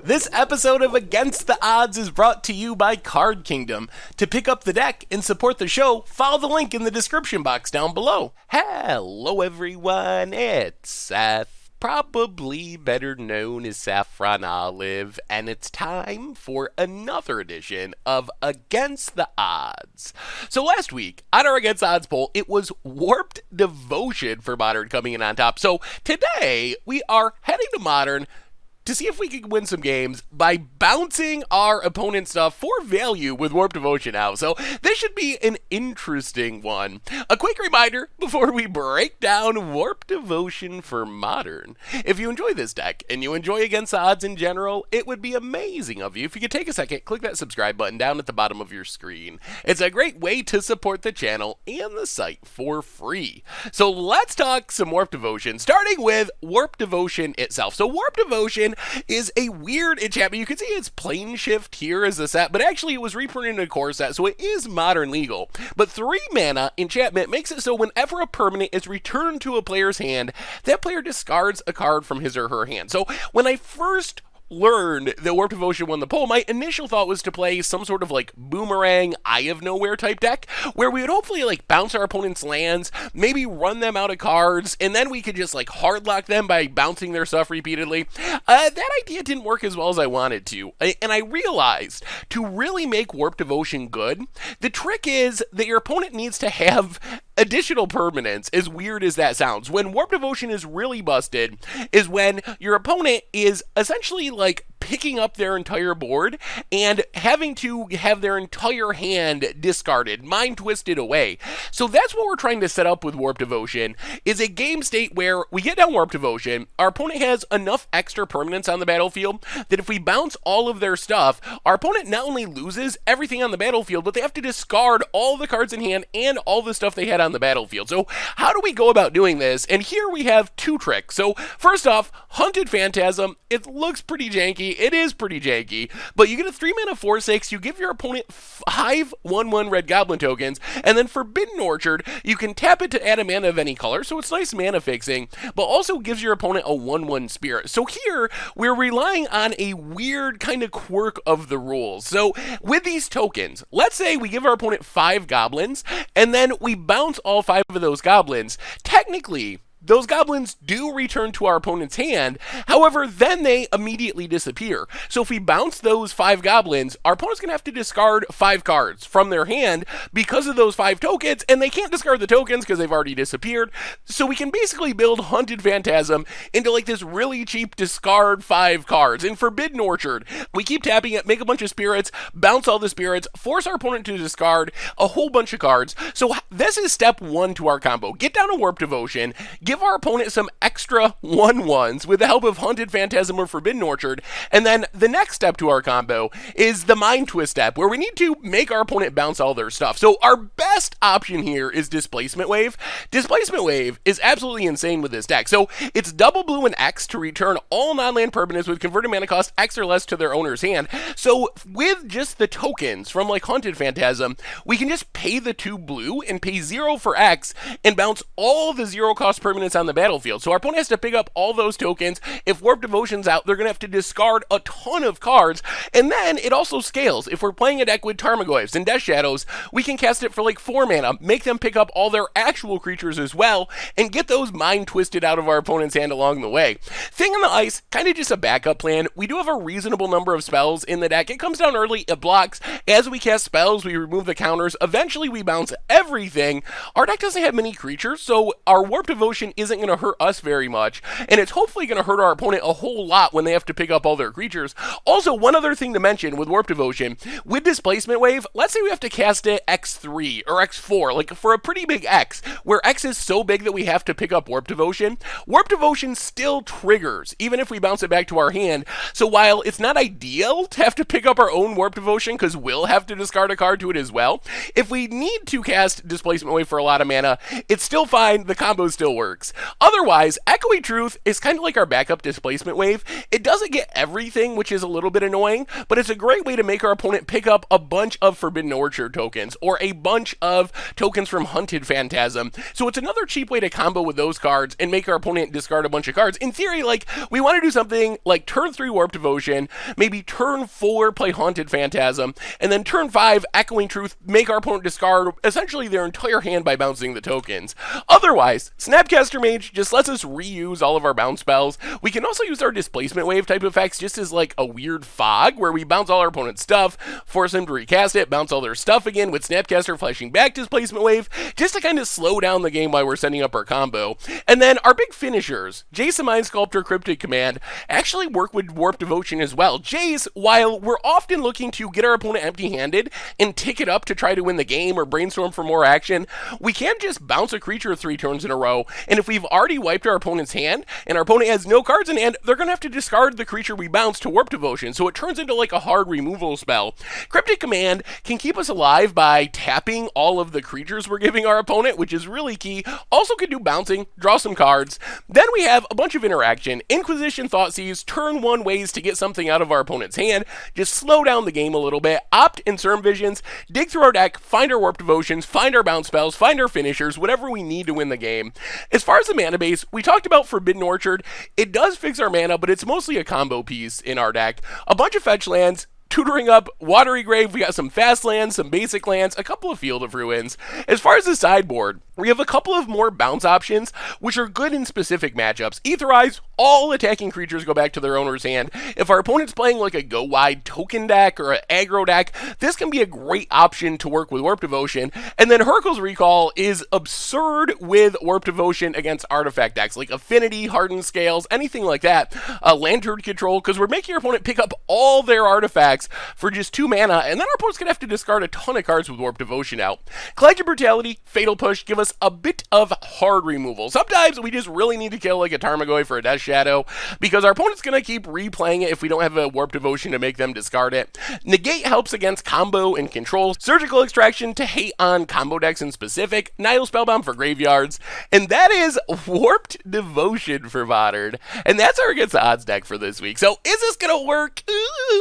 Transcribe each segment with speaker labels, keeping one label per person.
Speaker 1: This episode of Against the Odds is brought to you by Card Kingdom. To pick up the deck and support the show, follow the link in the description box down below. Hello everyone, it's Seth, probably better known as Saffron Olive, and it's time for another edition of Against the Odds. So last week, on our Against the Odds poll, it was Warped Devotion for Modern coming in on top. So today, we are heading to Modern to see if we can win some games by bouncing our opponent's stuff for value with Warped Devotion out. So this should be an interesting one. A quick reminder before we break down Warped Devotion for Modern. If you enjoy this deck and you enjoy Against the Odds in general, it would be amazing of you if you could take a second, click that subscribe button down at the bottom of your screen. It's a great way to support the channel and the site for free. So let's talk some Warped Devotion, starting with Warped Devotion itself. So Warped Devotion is a weird enchantment. You can see it's Plane Shift here as a set, but actually it was reprinted in a core set, so it is Modern legal. But 3 mana enchantment makes it so whenever a permanent is returned to a player's hand, that player discards a card from his or her hand. So when I first learned that Warped Devotion won the poll, my initial thought was to play some sort of like boomerang, Eye of Nowhere type deck, where we would hopefully like bounce our opponent's lands, maybe run them out of cards, and then we could just like hardlock them by bouncing their stuff repeatedly. That idea didn't work as well as I wanted to, and I realized to really make Warped Devotion good, the trick is that your opponent needs to have additional permanents, as weird as that sounds. When Warped Devotion is really busted is when your opponent is essentially like picking up their entire board and having to have their entire hand discarded, mind twisted away. So that's what we're trying to set up with Warped Devotion, is a game state where we get down Warped Devotion, our opponent has enough extra permanents on the battlefield that if we bounce all of their stuff, our opponent not only loses everything on the battlefield, but they have to discard all the cards in hand and all the stuff they had on the battlefield. So how do we go about doing this? And here we have 2 tricks. So first off, Hunted Phantasm. It looks pretty janky. It is pretty janky, but you get a 3 mana 4/6, you give your opponent 5 1/1 red goblin tokens, and then Forbidden Orchard, you can tap it to add a mana of any color, so it's nice mana fixing, but also gives your opponent a 1/1 spirit. So here, we're relying on a weird kind of quirk of the rules. So with these tokens, let's say we give our opponent 5 goblins, and then we bounce all 5 of those goblins. Technically, those goblins do return to our opponent's hand, however, then they immediately disappear. So if we bounce those 5 goblins, our opponent's going to have to discard 5 cards from their hand because of those 5 tokens, and they can't discard the tokens because they've already disappeared. So we can basically build Hunted Phantasm into like this really cheap discard 5 cards. In Forbidden Orchard, we keep tapping it, make a bunch of spirits, bounce all the spirits, force our opponent to discard a whole bunch of cards. So this is step 1 to our combo. Get down a Warped Devotion, give our opponent some extra 1/1s with the help of Hunted Phantasm or Forbidden Orchard, and then the next step to our combo is the Mind Twist step, where we need to make our opponent bounce all their stuff. So our best option here is Displacement Wave. Displacement Wave is absolutely insane with this deck. So it's double blue and X to return all non-land permanents with converted mana cost X or less to their owner's hand. So with just the tokens from like Hunted Phantasm, we can just pay the 2 blue and pay 0 for X and bounce all the 0 cost permanents on the battlefield. So our opponent has to pick up all those tokens. If Warped Devotion's out, they're going to have to discard a ton of cards. And then it also scales. If we're playing a deck with Tarmogoyfs and Death Shadows, we can cast it for like 4 mana, make them pick up all their actual creatures as well, and get those mind twisted out of our opponent's hand along the way. Thing on the Ice, kind of just a backup plan. We do have a reasonable number of spells in the deck. It comes down early, it blocks. As we cast spells, we remove the counters. Eventually, we bounce everything. Our deck doesn't have many creatures, so our Warped Devotion isn't going to hurt us very much, and it's hopefully going to hurt our opponent a whole lot when they have to pick up all their creatures. Also, one other thing to mention with Warped Devotion, with Displacement Wave, let's say we have to cast it X3 or X4, like for a pretty big X, where X is so big that we have to pick up Warped Devotion. Warped Devotion still triggers, even if we bounce it back to our hand. So while it's not ideal to have to pick up our own Warped Devotion, because we'll have to discard a card to it as well, if we need to cast Displacement Wave for a lot of mana, it's still fine, the combo still works. works. Otherwise, Echoing Truth is kind of like our backup displacement wave. It doesn't get everything, which is a little bit annoying, but it's a great way to make our opponent pick up a bunch of Forbidden Orchard tokens, or a bunch of tokens from Hunted Phantasm. So it's another cheap way to combo with those cards and make our opponent discard a bunch of cards. In theory, like, we want to do something like turn 3 Warp Devotion, maybe turn 4 play Haunted Phantasm, and then turn 5 Echoing Truth, make our opponent discard essentially their entire hand by bouncing the tokens. Otherwise, Snapcaster Mage just lets us reuse all of our bounce spells. We can also use our displacement wave type effects just as like a weird fog, where we bounce all our opponent's stuff, force them to recast it, bounce all their stuff again with Snapcaster flashing back displacement wave, just to kind of slow down the game while we're setting up our combo. And then our big finishers, Jace and Mind Sculptor, Cryptic Command, actually work with Warp Devotion as well. Jace, while we're often looking to get our opponent empty-handed and tick it up to try to win the game or brainstorm for more action, we can't just bounce a creature 3 turns in a row, and if we've already wiped our opponent's hand, and our opponent has no cards in hand, they're going to have to discard the creature we bounced to Warp Devotion, so it turns into like a hard removal spell. Cryptic Command can keep us alive by tapping all of the creatures we're giving our opponent, which is really key. Also can do bouncing, draw some cards. Then we have a bunch of interaction. Inquisition, Thoughtseize, turn 1 ways to get something out of our opponent's hand, just slow down the game a little bit. Opt and Cerm Visions, dig through our deck, find our Warp Devotions, find our bounce spells, find our finishers, whatever we need to win the game. As far as the mana base, we talked about Forbidden Orchard. It does fix our mana, but it's mostly a combo piece in our deck. A bunch of fetch lands, tutoring up Watery Grave, we got some fast lands, some basic lands, a couple of Field of Ruins. As far as the sideboard, we have a couple of more bounce options, which are good in specific matchups. Aetherize, all attacking creatures go back to their owner's hand. If our opponent's playing like a go-wide token deck or an aggro deck, this can be a great option to work with Warp Devotion. And then Hurkyl's Recall is absurd with Warp Devotion against artifact decks, like Affinity, Hardened Scales, anything like that. Lantern Control, because we're making your opponent pick up all their artifacts for just 2 mana, and then our opponent's going to have to discard a ton of cards with Warp Devotion out. Collective Brutality, Fatal Push give us a bit of hard removal. Sometimes we just really need to kill like a Tarmogoyf for a Death Shadow, because our opponent's going to keep replaying it if we don't have a Warp Devotion to make them discard it. Negate helps against combo and control. Surgical Extraction to hate on combo decks in specific. Nihil Spellbound for graveyards. And that is Warped Devotion for Watery. And that's our Against the Odds deck for this week. So is this going to work?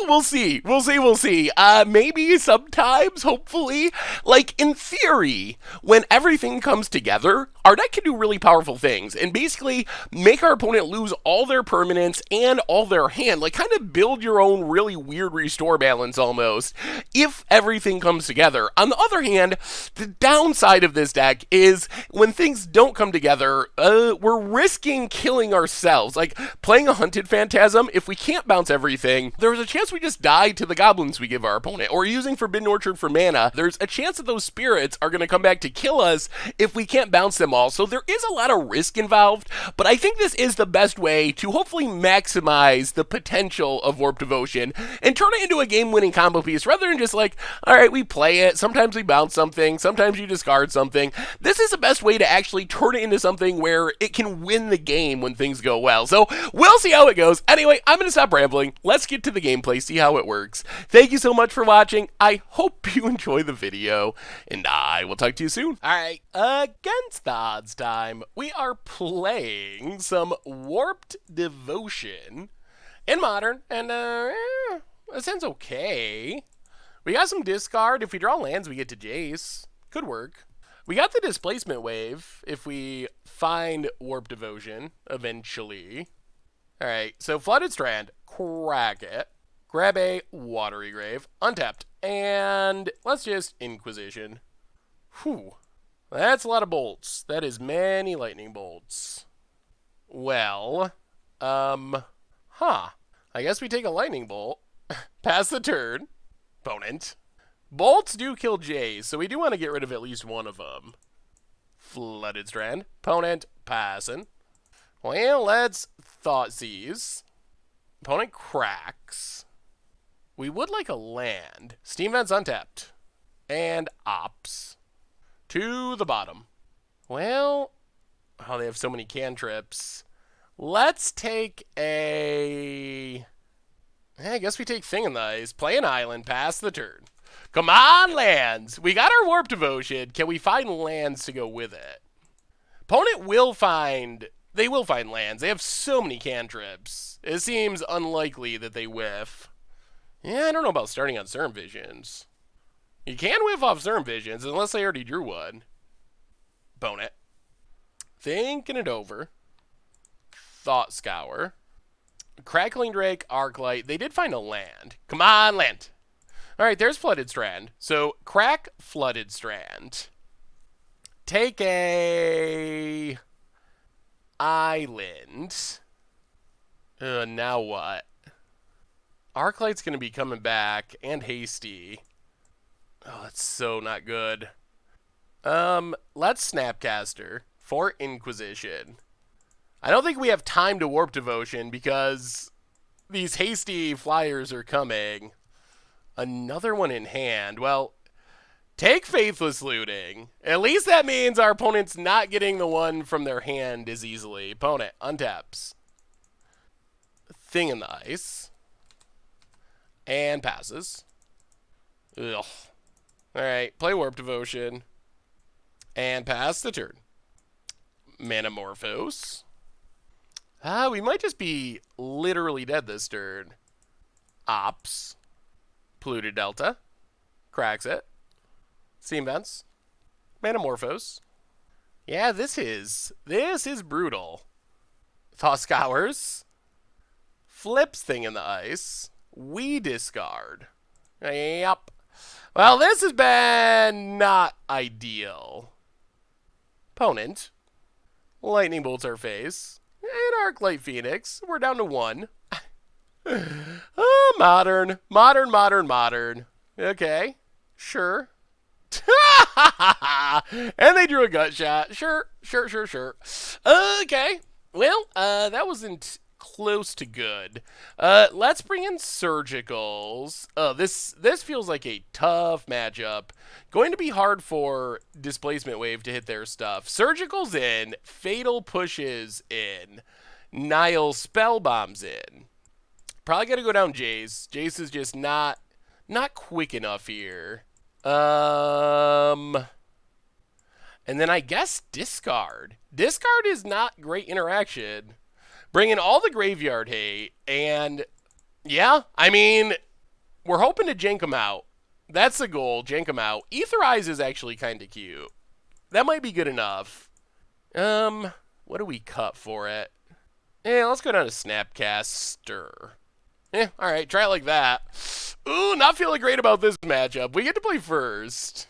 Speaker 1: We'll see. We'll see. Maybe sometimes, hopefully. Like, in theory, when everything comes together, our deck can do really powerful things and basically make our opponent lose all their permanents and all their hand. Like, kind of build your own really weird restore balance almost, if everything comes together. On the other hand, the downside of this deck is when things don't come together, we're risking killing ourselves. Like, playing a Hunted Phantasm, if we can't bounce everything, there's a chance we just die to the goblins we give our opponent. Or using Forbidden Orchard for mana, there's a chance that those spirits are going to come back to kill us if we can't bounce them all. So there is a lot of risk involved, but I think this is the best way to hopefully maximize the potential of Warp Devotion and turn it into a game-winning combo piece rather than just like, all right, we play it, sometimes we bounce something, sometimes you discard something. This is the best way to actually turn it into something where it can win the game when things go well. So we'll see how it goes. Anyway, I'm going to stop rambling. Let's get to the gameplay, see how it works. Thank you so much for watching. I hope you enjoy the video, and I will talk to you soon. All right, Against the Odds time. We are playing some Warped Devotion in Modern, and it sounds okay. We got some discard. If we draw lands, we get to Jace. Could work. We got the displacement wave if we find Warp Devotion eventually. All right, so Flooded Strand, crack it. Grab a Watery Grave, untapped, and let's just Inquisition. Whew, that's a lot of bolts. That is many lightning bolts. Well, I guess we take a lightning bolt, pass the turn, opponent. Bolts do kill Jays, so we do want to get rid of at least one of them. Flooded Strand, opponent, passing. Well, let's Thoughtseize. Opponent cracks. We would like a land. Steam Vent's untapped. And Ops. To the bottom. Well, oh, they have so many cantrips. Let's take a... I guess we take Thing in the Ice. Play an island, pass the turn. Come on, lands! We got our Warp Devotion. Can we find lands to go with it? Opponent they will find lands. They have so many cantrips. It seems unlikely that they whiff. Yeah, I don't know about starting on Serum Visions. You can whiff off Serum Visions unless they already drew one. Opponent. Thinking it over. Thought Scour. Crackling Drake, Arclight. They did find a land. Come on, land. Alright, there's Flooded Strand. So, crack Flooded Strand. Take a island. Now what? Arclight's going to be coming back, and Hasty. Oh, that's so not good. Let's snap Castor for Inquisition. I don't think we have time to Warp Devotion because these Hasty flyers are coming. Another one in hand. Well, take Faithless Looting. At least that means our opponent's not getting the one from their hand as easily. Opponent untaps. Thing in the Ice. And passes. Ugh. Alright, play Warp Devotion. And pass the turn. Manamorphose. We might just be literally dead this turn. Ops. Polluted Delta. Cracks it. Steam Vents. Manamorphose. Yeah, this is brutal. Thaw Scours. Flips Thing in the Ice. We discard. Yep. Well, this has been not ideal. Opponent. Lightning bolts our face. And Arclight Phoenix. We're down to 1. Modern. Okay. Sure. And they drew a gut shot. Sure. Okay. Well, that wasn't close to good. Let's bring in Surgicals. This feels like a tough matchup. Going to be hard for Displacement Wave to hit their stuff. Surgicals in. Fatal Pushes in. Nile Spellbombs in. Probably got to go down Jace. Jace is just not quick enough here. And then I guess discard. Discard is not great interaction. Bring in all the graveyard hate, and yeah, I mean, we're hoping to jank them out. That's the goal, jank them out. Etherize is actually kind of cute. That might be good enough. What do we cut for it? Let's go down to Snapcaster. Alright, try it like that. Ooh, not feeling great about this matchup. We get to play first.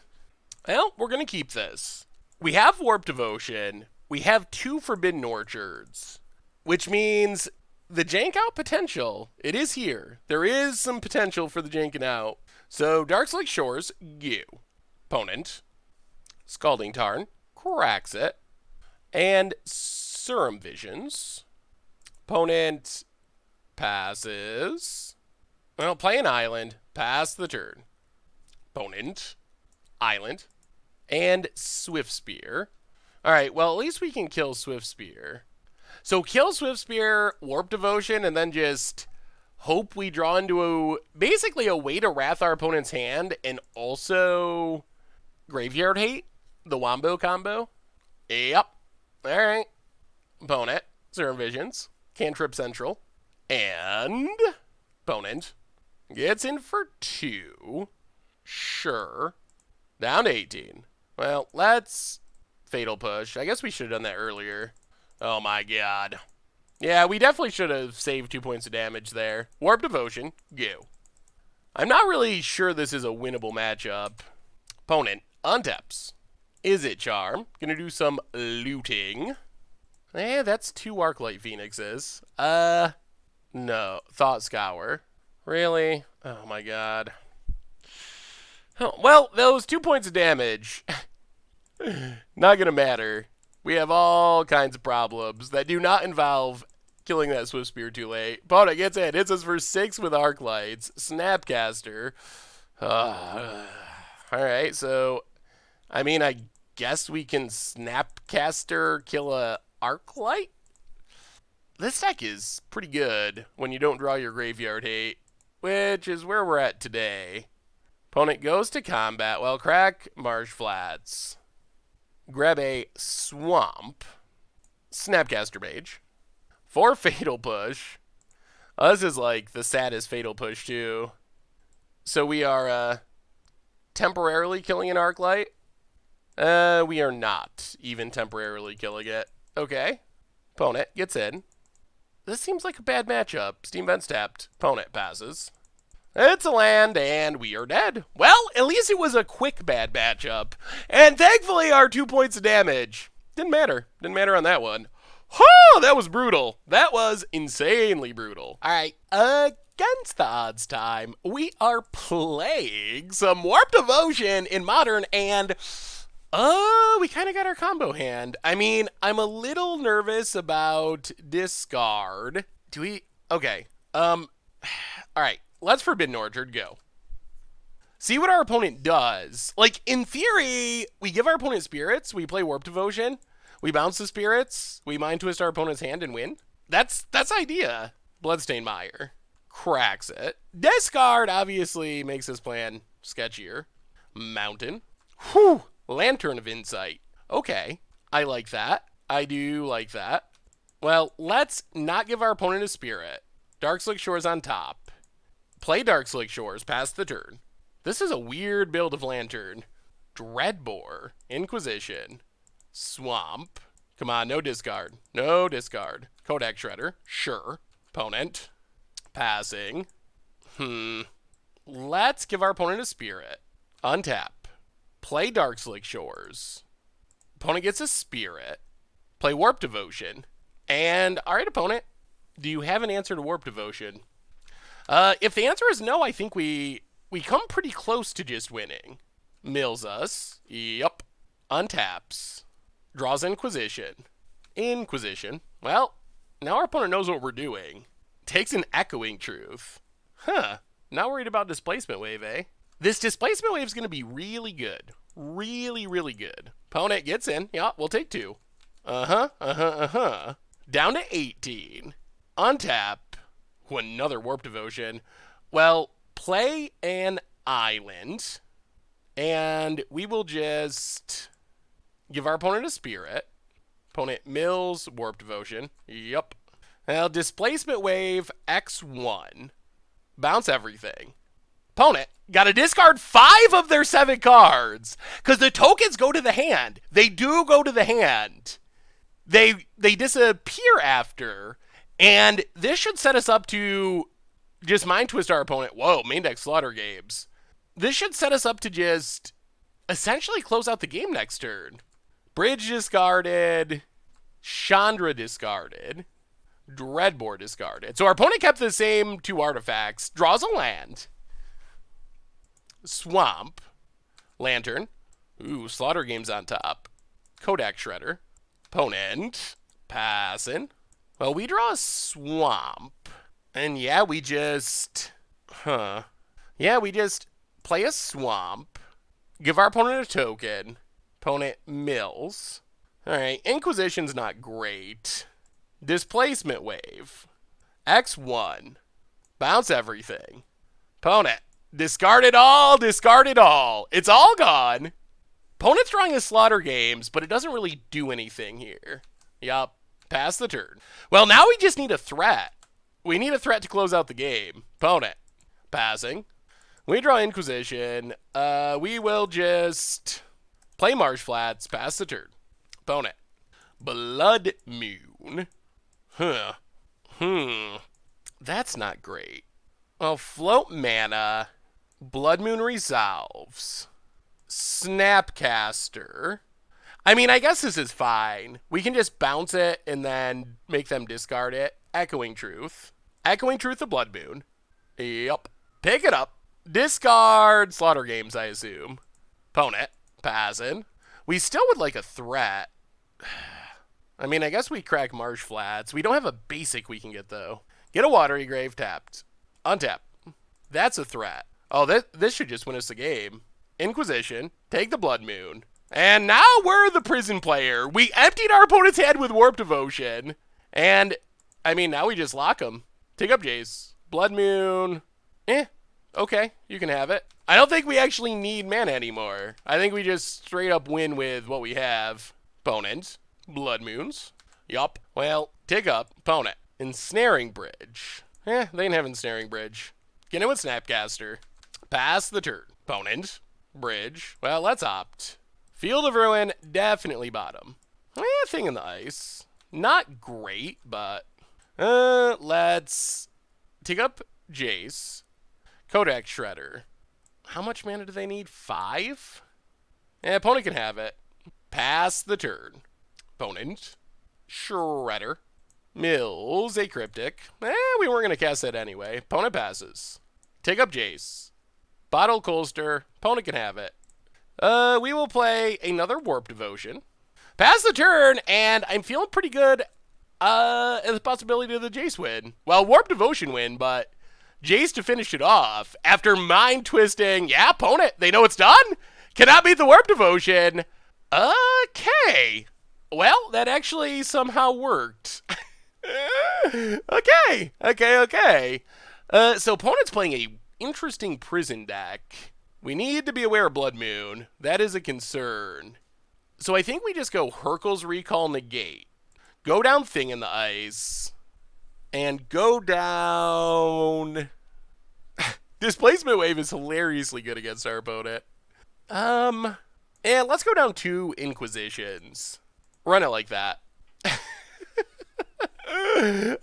Speaker 1: Well, we're going to keep this. We have Warp Devotion. We have 2 Forbidden Orchards. Which means the jank out potential, it is here. There is some potential for the janking out. So, Darkslake Shores, go. Opponent. Scalding Tarn, cracks it. And Serum Visions. Opponent passes. Well, play an island. Pass the turn. Opponent. Island. And Swift Spear. Alright, well, at least we can kill Swift Spear. So kill Swift Spear, Warp Devotion, and then just hope we draw into basically a way to wrath our opponent's hand and also Graveyard Hate, the Wombo combo. Yep. Alright. Opponent, Serum Visions, Cantrip Central, and opponent gets in for 2. Sure. Down to 18. Well, let's Fatal Push. I guess we should have done that earlier. Oh my god. Yeah, we definitely should have saved 2 points of damage there. Warp Devotion, go. I'm not really sure this is a winnable matchup. Opponent, untaps. Is it Charm? Gonna do some looting. That's 2 Arclight Phoenixes. No. Thought Scour. Really? Oh my god. Oh, well, those 2 points of damage, not gonna matter. We have all kinds of problems that do not involve killing that Swift Spear too late. Opponent gets in. Hits us for 6 with Arclights. Snapcaster. Alright, so, I mean, I guess we can Snapcaster kill a Arclight? This deck is pretty good when you don't draw your Graveyard Hate, which is where we're at today. Opponent goes to combat. Well, crack Marsh Flats. grab a Swamp, Snapcaster Mage, for Fatal Push. This is like the saddest Fatal Push too. So we are temporarily killing an Arclight. We are not even temporarily killing it. Okay. Opponent gets in. This seems like a bad matchup. Steam Vent's tapped. Opponent passes. It's a land, and we are dead. Well, at least it was a quick bad matchup. And thankfully, our 2 points of damage. Didn't matter. Didn't matter on that one. Oh, that was brutal. That was insanely brutal. All right, against the odds time, we are playing some Warp Devotion in Modern, and we kind of got our combo hand. I mean, I'm a little nervous about discard. Do we? Okay. All right. Let's Forbidden Orchard go. See what our opponent does. Like, in theory, we give our opponent spirits, we play Warp Devotion, we bounce the spirits, we Mind Twist our opponent's hand and win. That's idea. Bloodstained Mire. Cracks it. Discard obviously makes this plan sketchier. Mountain. Whew. Lantern of Insight. Okay. I like that. I do like that. Well, let's not give our opponent a spirit. Darkslick Shores on top. Play Darkslick Shores past the turn. This is a weird build of Lantern. Dreadbore. Inquisition. Swamp. Come on, no discard. No discard. Kodak Shredder. Sure. Opponent. Passing. Let's give our opponent a spirit. Untap. Play Darkslick Shores. Opponent gets a spirit. Play Warp Devotion. And, alright, opponent. Do you have an answer to Warp Devotion? If the answer is no, I think we come pretty close to just winning. Mills us. Yup. Untaps. Draws Inquisition. Inquisition. Well, now our opponent knows what we're doing. Takes an Echoing Truth. Huh. Not worried about Displacement Wave, eh? This Displacement Wave is going to be really good. Really, really good. Opponent gets in. Yeah, we'll take 2. Down to 18. Untap. Another Warp Devotion. Well, play an island. And we will just give our opponent a spirit. Opponent mills Warp Devotion. Yup. Well, Displacement Wave X1. Bounce everything. Opponent got to discard 5 of their 7 cards. Because the tokens go to the hand. They do go to the hand. They disappear after. And this should set us up to just Mind Twist our opponent. Whoa, main deck Slaughter Games. This should set us up to just essentially close out the game next turn. Bridge discarded. Chandra discarded. Dreadbore discarded. So our opponent kept the same 2 artifacts. Draws a land. Swamp. Lantern. Ooh, Slaughter Games on top. Kodak Shredder. Opponent. Passing. Well, we draw a Swamp. And yeah, we just... Yeah, we just play a Swamp. Give our opponent a token. Opponent mills. Alright, Inquisition's not great. Displacement Wave. X1. Bounce everything. Opponent. Discard it all, discard it all. It's all gone. Opponent's drawing a Slaughter Games, but it doesn't really do anything here. Yup. Pass the turn. Well, now we just need a threat. We need a threat to close out the game. Opponent. Passing. We draw Inquisition. We will just play Marsh Flats. Pass the turn. Opponent. Blood Moon. That's not great. Well, Float Mana. Blood Moon resolves. Snapcaster. I mean, I guess this is fine. We can just bounce it and then make them discard it. Echoing Truth. Echoing Truth of Blood Moon. Yup. Pick it up. Discard Slaughter Games, I assume. Opponent. Passing. We still would like a threat. I mean, I guess we crack Marsh Flats. We don't have a basic we can get, though. Get a Watery Grave tapped. Untap. That's a threat. Oh, this should just win us the game. Inquisition. Take the Blood Moon. And now we're the prison player. We emptied our opponent's head with Warp Devotion. And, I mean, now we just lock them. Take up Jace. Blood Moon. Okay, you can have it. I don't think we actually need mana anymore. I think we just straight up win with what we have. Opponent. Blood Moons. Yup. Well, take up. Opponent. Ensnaring Bridge. They didn't have Ensnaring Bridge. Get in with Snapcaster. Pass the turn. Opponent. Bridge. Well, let's opt. Field of Ruin, definitely bottom. Thing in the Ice. Not great, but... let's take up Jace. Kodak Shredder. How much mana do they need? 5? Opponent can have it. Pass the turn. Opponent. Shredder. Mills, a Cryptic. We weren't going to cast that anyway. Opponent passes. Take up Jace. Bottle Colster. Opponent can have it. We will play another Warp Devotion. Pass the turn, and I'm feeling pretty good at the possibility of the Jace win. Well, Warp Devotion win, but Jace to finish it off after mind twisting. Yeah, opponent, they know it's done. Cannot beat the Warp Devotion. Okay. Well, that actually somehow worked. Okay. So opponent's playing a interesting prison deck. We need to be aware of Blood Moon. That is a concern. So I think we just go Hurkyl's Recall Negate. Go down Thing in the Ice. And go down... Displacement Wave is hilariously good against our opponent. And let's go down 2 Inquisitions. Run it like that.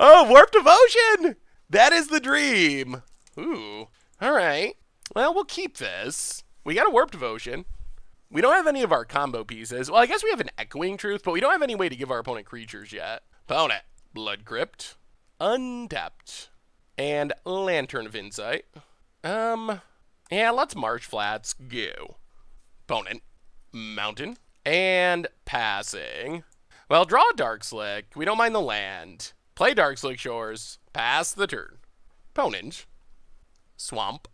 Speaker 1: Oh, Warp Devotion! That is the dream. Ooh. Alright. Well, we'll keep this. We got a Warp Devotion. We don't have any of our combo pieces. Well, I guess we have an Echoing Truth, but we don't have any way to give our opponent creatures yet. Opponent. Blood Crypt. Untapped. And Lantern of Insight. Yeah, let's Marsh Flats. Go. Opponent. Mountain. And passing. Well, draw a Dark Slick. We don't mind the land. Play Dark Slick Shores. Pass the turn. Opponent. Swamp.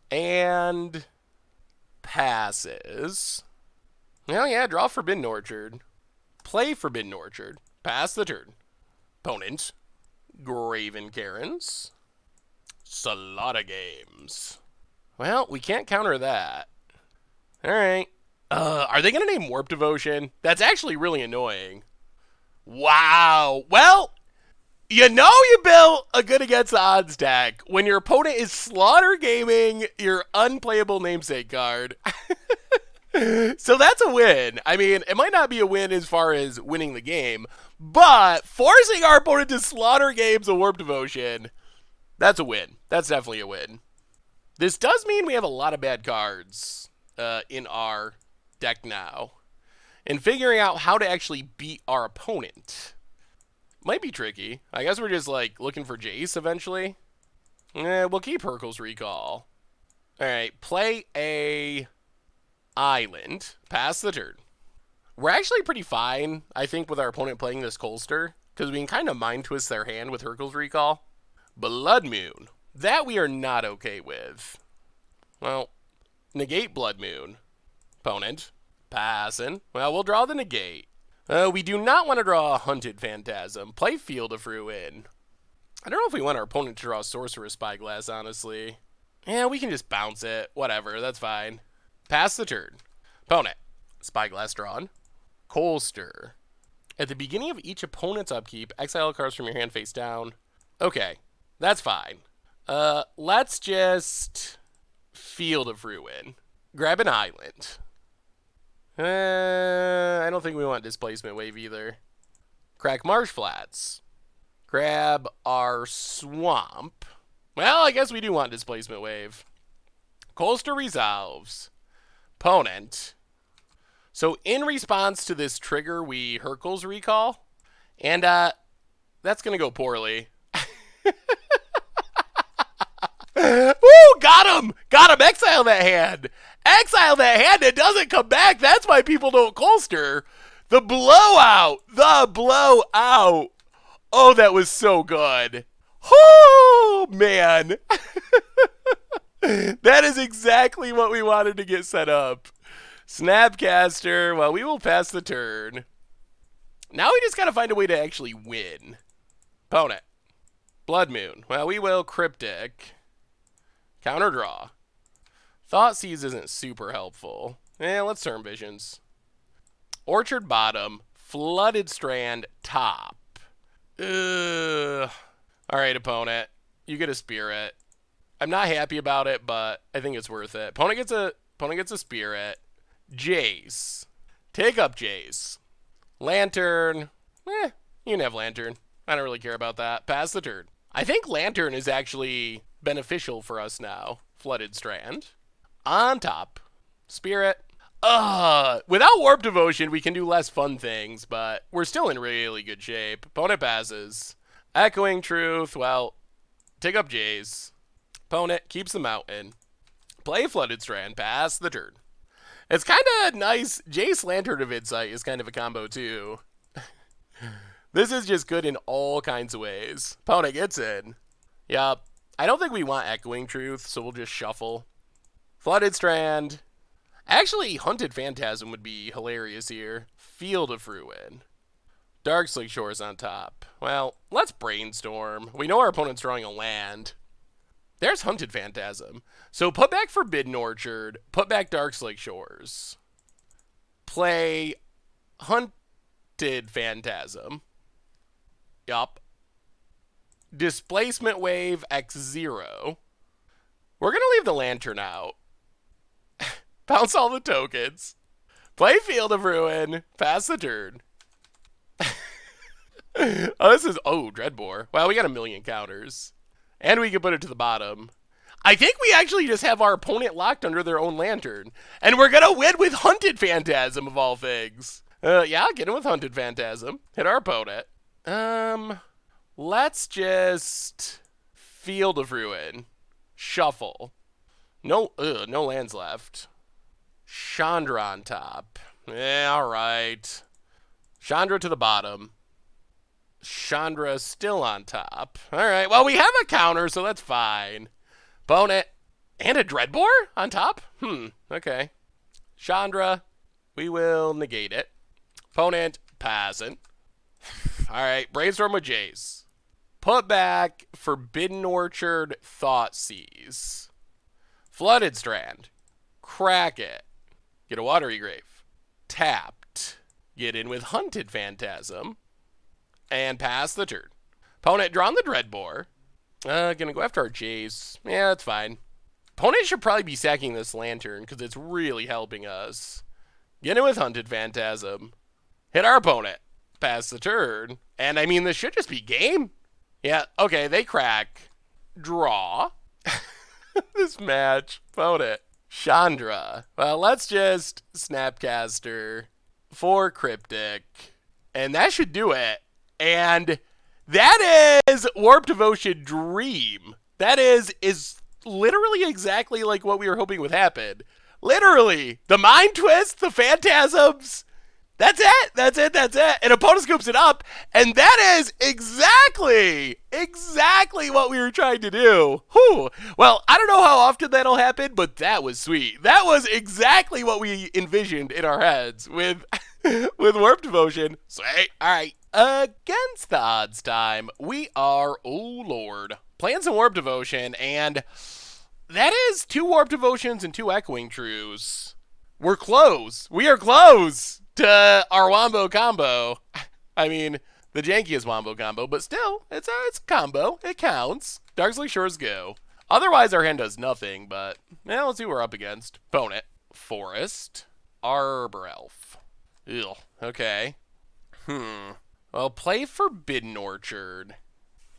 Speaker 1: And passes. Well, yeah, draw Forbidden Orchard. Play Forbidden Orchard. Pass the turn. Opponent. Graven Karens. Slaughter Games. Well, we can't counter that. Alright. Are they going to name Warp Devotion? That's actually really annoying. Wow. Well, you know you built a good against the odds deck when your opponent is Slaughter Gaming your unplayable namesake card. So that's a win. I mean, it might not be a win as far as winning the game, but forcing our opponent to Slaughter Games a Warp Devotion, that's a win. That's definitely a win. This does mean we have a lot of bad cards in our deck now. And figuring out how to actually beat our opponent might be tricky. I guess we're just like looking for Jace eventually. We'll keep Hurkyl's Recall. Alright, play a island. Pass the turn. We're actually pretty fine, I think, with our opponent playing this Colster, because we can kind of mind twist their hand with Hurkyl's Recall. Blood Moon. That we are not okay with. Well, negate Blood Moon. Opponent. Passing. Well, we'll draw the negate. We do not want to draw a Hunted Phantasm. Play Field of Ruin. I don't know if we want our opponent to draw Sorcerer's Spyglass, honestly. Yeah, we can just bounce it. Whatever, that's fine. Pass the turn. Opponent. Spyglass drawn. Colster. At the beginning of each opponent's upkeep, exile cards from your hand face down. Okay, that's fine. Let's just Field of Ruin. Grab an island. I don't think we want Displacement Wave either. Crack Marsh Flats. Grab our Swamp. Well, I guess we do want Displacement Wave. Colster resolves. Opponent. So in response to this trigger, we Hurkyl's Recall. And that's going to go poorly. Woo! Got him! Got him! Exile that hand! Exile that hand! It doesn't come back! That's why people don't Colster! The blowout! The blowout! Oh, that was so good. Oh, man. That is exactly what we wanted to get set up. Snapcaster. Well, we will pass the turn. Now we just got to find a way to actually win. Opponent. Blood Moon. Well, we will Cryptic. Counter draw. Thought Seize isn't super helpful. Let's turn Visions. Orchard bottom. Flooded Strand top. Ugh. Alright, opponent. You get a Spirit. I'm not happy about it, but I think it's worth it. Opponent gets a Spirit. Jace. Take up Jace. Lantern. You can have Lantern. I don't really care about that. Pass the turn. I think Lantern is actually beneficial for us now. Flooded Strand. Untap. Spirit. Without Warp Devotion, we can do less fun things, but we're still in really good shape. Opponent passes. Echoing Truth. Well, take up Jace. Opponent keeps the mountain. Play Flooded Strand. Pass the turn. It's kind of nice. Jace Lantern of Insight is kind of a combo, too. This is just good in all kinds of ways. Opponent gets in. Yup. I don't think we want Echoing Truth, so we'll just shuffle. Flooded Strand. Actually, Hunted Phantasm would be hilarious here. Field of Ruin. Darkslick Shores on top. Well, let's Brainstorm. We know our opponent's drawing a land. There's Hunted Phantasm. So put back Forbidden Orchard. Put back Darkslick Shores. Play Hunted Phantasm. Yup. Displacement Wave X0. We're going to leave the Lantern out. Bounce all the tokens. Play Field of Ruin. Pass the turn. Dreadbore. Wow, we got a million counters. And we can put it to the bottom. I think we actually just have our opponent locked under their own Lantern. And we're going to win with Hunted Phantasm, of all things. Yeah, get in with Hunted Phantasm. Hit our opponent. Let's just Field of Ruin. Shuffle. No lands left. Chandra on top. Alright. Chandra to the bottom. Chandra still on top. Alright, well, we have a counter, so that's fine. Opponent. And a Dreadbore on top? Okay. Chandra. We will negate it. Opponent. Passing. Alright, Brainstorm with Jace. Put back Forbidden Orchard, Thoughtseize. Flooded Strand. Crack it. Get a Watery Grave. Tapped. Get in with Hunted Phantasm. And pass the turn. Opponent drawn the Dreadbore. Gonna go after our Jace. Yeah, that's fine. Opponent should probably be sacking this Lantern because it's really helping us. Get in with Hunted Phantasm. Hit our opponent. Pass the turn. And I mean, this should just be game. Yeah, okay, they crack. Draw. This match. Opponent. Chandra. Well, let's just Snapcaster for Cryptic. And that should do it. And that is Warp Devotion Dream. That is literally exactly like what we were hoping would happen. Literally. The Mind Twist, the Phantasms. That's it. That's it. That's it. And opponent scoops it up. And that is exactly what we were trying to do. Whew. Well, I don't know how often that'll happen, but that was sweet. That was exactly what we envisioned in our heads with Warp Devotion. Sweet. All right. Against the odds time, we are, oh Lord, playing some Warp Devotion. And that is 2 Warp Devotions and 2 Echoing Truths. We're close. We are close to our Wombo combo. I mean, the jankiest Wombo combo, but still, it's a combo. It counts. Darkslick Shores go. Otherwise, our hand does nothing, but let's see what we're up against. Opponent. Forest. Arbor Elf. Ugh. Okay. Well, play Forbidden Orchard.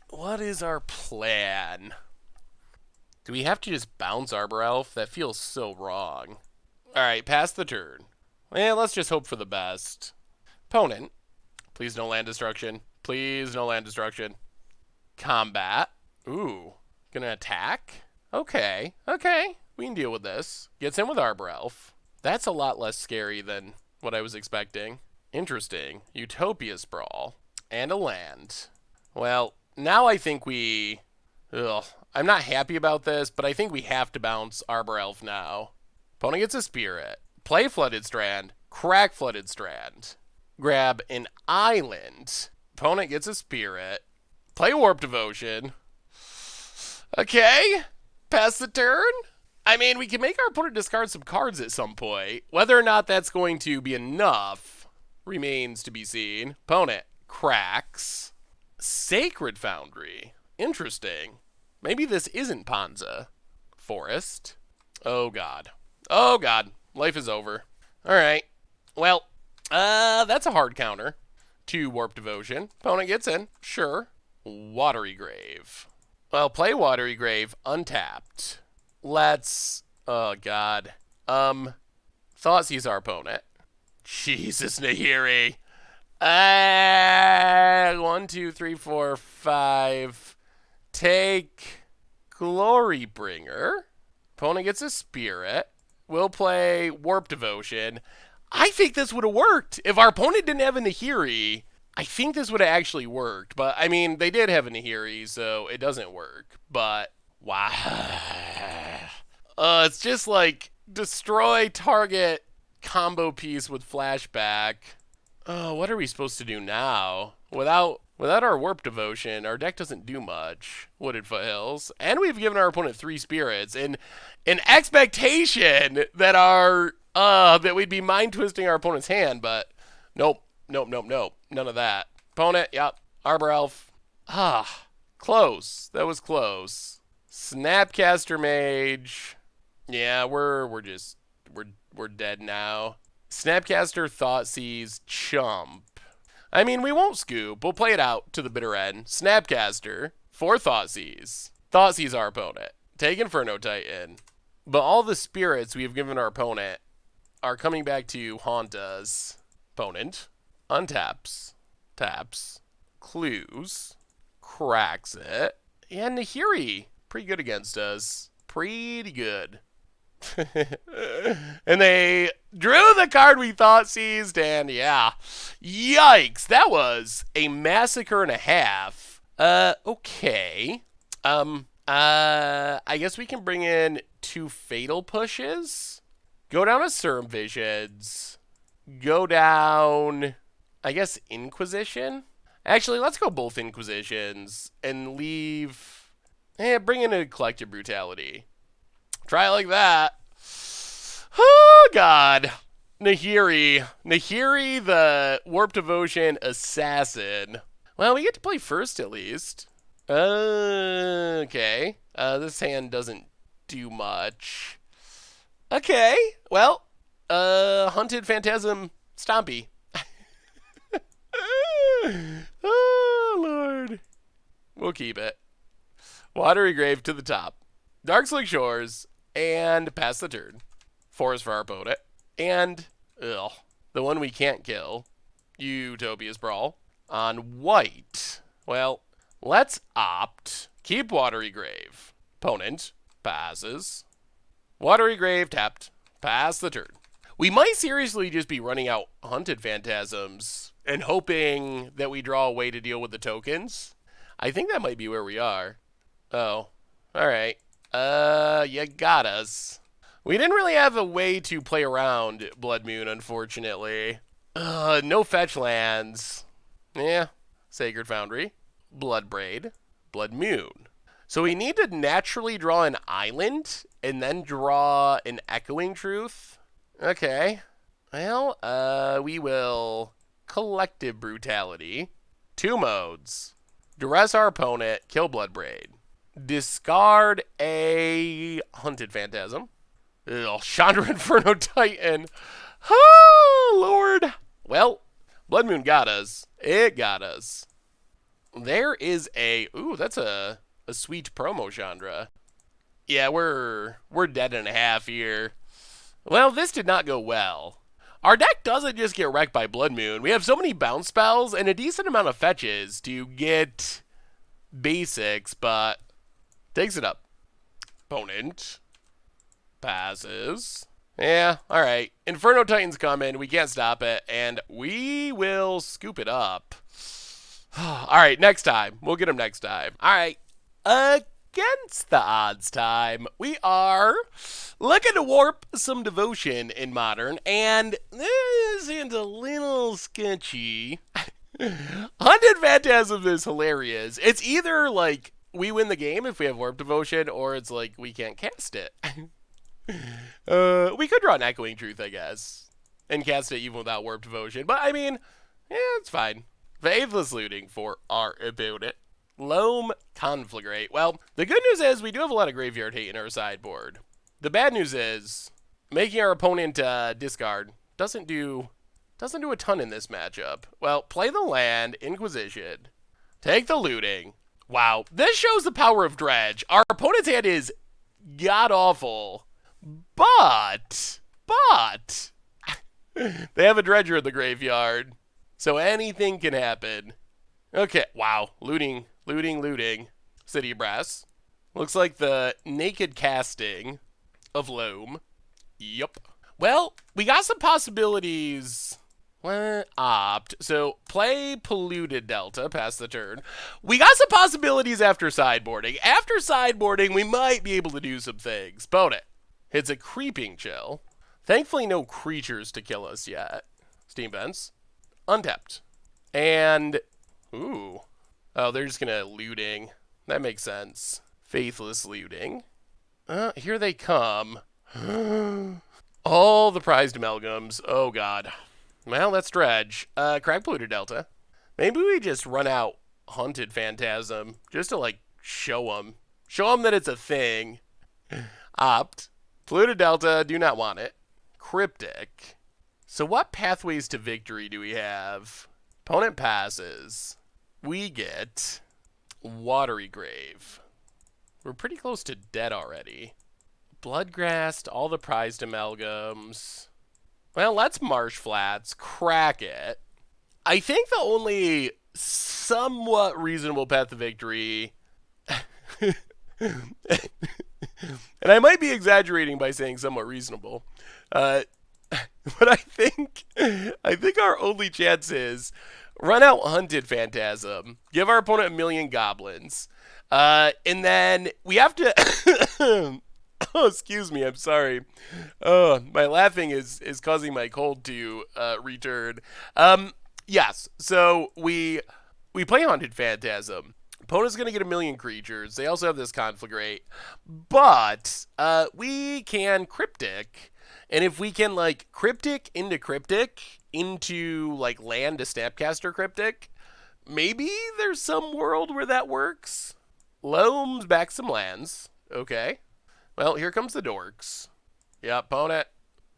Speaker 1: What is our plan? Do we have to just bounce Arbor Elf? That feels so wrong. Alright, pass the turn. Well, let's just hope for the best. Opponent. Please no land destruction. Please no land destruction. Combat. Ooh. Gonna attack? Okay. Okay. We can deal with this. Gets in with Arbor Elf. That's a lot less scary than what I was expecting. Interesting. Utopia Sprawl. And a land. Well, now I think we... I'm not happy about this, but I think we have to bounce Arbor Elf now. Opponent gets a Spirit. Play Flooded Strand. Crack Flooded Strand. Grab an island. Opponent gets a Spirit. Play Warp Devotion. Okay. Pass the turn? I mean, we can make our opponent discard some cards at some point. Whether or not that's going to be enough remains to be seen. Opponent cracks. Sacred Foundry. Interesting. Maybe this isn't Ponza. Forest. Oh, God. Oh, God. Life is over. All right. Well, that's a hard counter to Warp Devotion. Opponent gets in. Sure. Watery Grave. Well, play Watery Grave untapped. Let's... Oh, God. Thoughtseize our opponent. Jesus, Nahiri. 1, 2, 3, 4, 5. Take Glorybringer. Opponent gets a Spirit. We'll play Warp Devotion. I think this would have worked. If our opponent didn't have a Nahiri, I think this would have actually worked. But, I mean, they did have a Nahiri, so it doesn't work. But, wow. It's just like, destroy target combo piece with flashback. Oh, what are we supposed to do now? Without our Warp Devotion, our deck doesn't do much. Wooded Foothills. And we've given our opponent 3 spirits. And an expectation that that we'd be mind twisting our opponent's hand, but nope. None of that. Opponent, yep. Arbor Elf. Close. That was close. Snapcaster Mage. Yeah, we're dead now. Snapcaster, Thoughtseize, Chump. I mean, we won't scoop. We'll play it out to the bitter end. Snapcaster for Thoughtseize. Thoughtseize our opponent. Take Inferno Titan. But all the spirits we have given our opponent are coming back to haunt us. Opponent untaps, taps, clues, cracks it. And Nahiri, pretty good against us. Pretty good. And they drew the card we thought seized, and yeah. Yikes, that was a massacre and a half. Okay. I guess we can bring in 2 Fatal Pushes. Go down to Serum Visions. Go down, I guess, Inquisition? Actually, let's go both Inquisitions and leave... bring in a Collective Brutality. Try it like that. Oh, God. Nahiri, the Warp Devotion assassin. Well, we get to play first, at least. Okay. This hand doesn't do much. Okay. Well, Hunted Phantasm Stompy. Oh, Lord. We'll keep it. Watery Grave to the top. Darkslick Shores. And pass the turn. Forest for our opponent. And, the one we can't kill. Utopia's Brawl. On white. Well, let's opt. Keep Watery Grave. Opponent passes. Watery Grave tapped. Pass the turn. We might seriously just be running out Hunted Phantasms and hoping that we draw a way to deal with the tokens. I think that might be where we are. Oh, alright. You got us. We didn't really have a way to play around Blood Moon, unfortunately. No fetch lands. Yeah. Sacred Foundry. Blood Braid. Blood Moon. So we need to naturally draw an island and then draw an Echoing Truth. Okay. Well, we will Collective Brutality. 2 modes. Duress our opponent. Kill Blood Braid. Discard a Hunted Phantasm. Chandra Inferno Titan. Oh, Lord. Well, Blood Moon got us. It got us. There is a... Ooh, that's a sweet promo, Chandra. Yeah, we're dead in a half here. Well, this did not go well. Our deck doesn't just get wrecked by Blood Moon. We have so many bounce spells and a decent amount of fetches to get basics, but... Takes it up. Opponent. Passes. Yeah, alright. Inferno Titan's coming. We can't stop it. And we will scoop it up. Alright, next time. We'll get him next time. Alright. Against the odds time, we are looking to warp some devotion in Modern. And this seems a little sketchy. Hunted Phantasm is hilarious. It's either like we win the game if we have Warp Devotion, or it's like we can't cast it. We could draw an Echoing Truth, I guess, and cast it even without Warp Devotion. But I mean, yeah, it's fine. Faithless Looting for our opponent. Loam Conflagrate. Well, the good news is we do have a lot of graveyard hate in our sideboard. The bad news is making our opponent discard doesn't do a ton in this matchup. Well, play the land, Inquisition, take the looting. Wow, this shows the power of Dredge. Our opponent's hand is god-awful, but they have a Dredger in the graveyard, so anything can happen. Okay, wow, looting. City Brass. Looks like the naked casting of Loam. Yup. Well, we got some possibilities. Opt. So play Polluted Delta, pass the turn. We got some possibilities after sideboarding. After sideboarding, we might be able to do some things. Bone it. Hits a Creeping Chill. Thankfully, no creatures to kill us yet. Steam Vents. Untapped. And, ooh. Oh, they're just gonna looting. That makes sense. Faithless Looting. Here they come. All the prized amalgams. Oh, God. Well, let's dredge. Crack Polluted Delta. Maybe we just run out Hunted Phantasm just to, like, show them. Show them that it's a thing. Opt. Polluted Delta. Do not want it. Cryptic. So what pathways to victory do we have? Opponent passes. We get Watery Grave. We're pretty close to dead already. Bloodgrass, all the prized amalgams. Well, let's Marsh Flats, crack it. I think the only somewhat reasonable path to victory, and I might be exaggerating by saying somewhat reasonable, but I think our only chance is run out Hunted Phantasm, give our opponent 1,000,000 goblins, and then we have to... Oh, excuse me, I'm sorry. Oh, my laughing is causing my cold to return. Yes, so we play Hunted Phantasm. Opponent's going to get 1,000,000 creatures. They also have this Conflagrate. But we can Cryptic. And if we can, like, Cryptic into, like, land to Snapcaster Cryptic, maybe there's some world where that works. Loam's back some lands. Okay. Well, here comes the dorks. Yeah, opponent.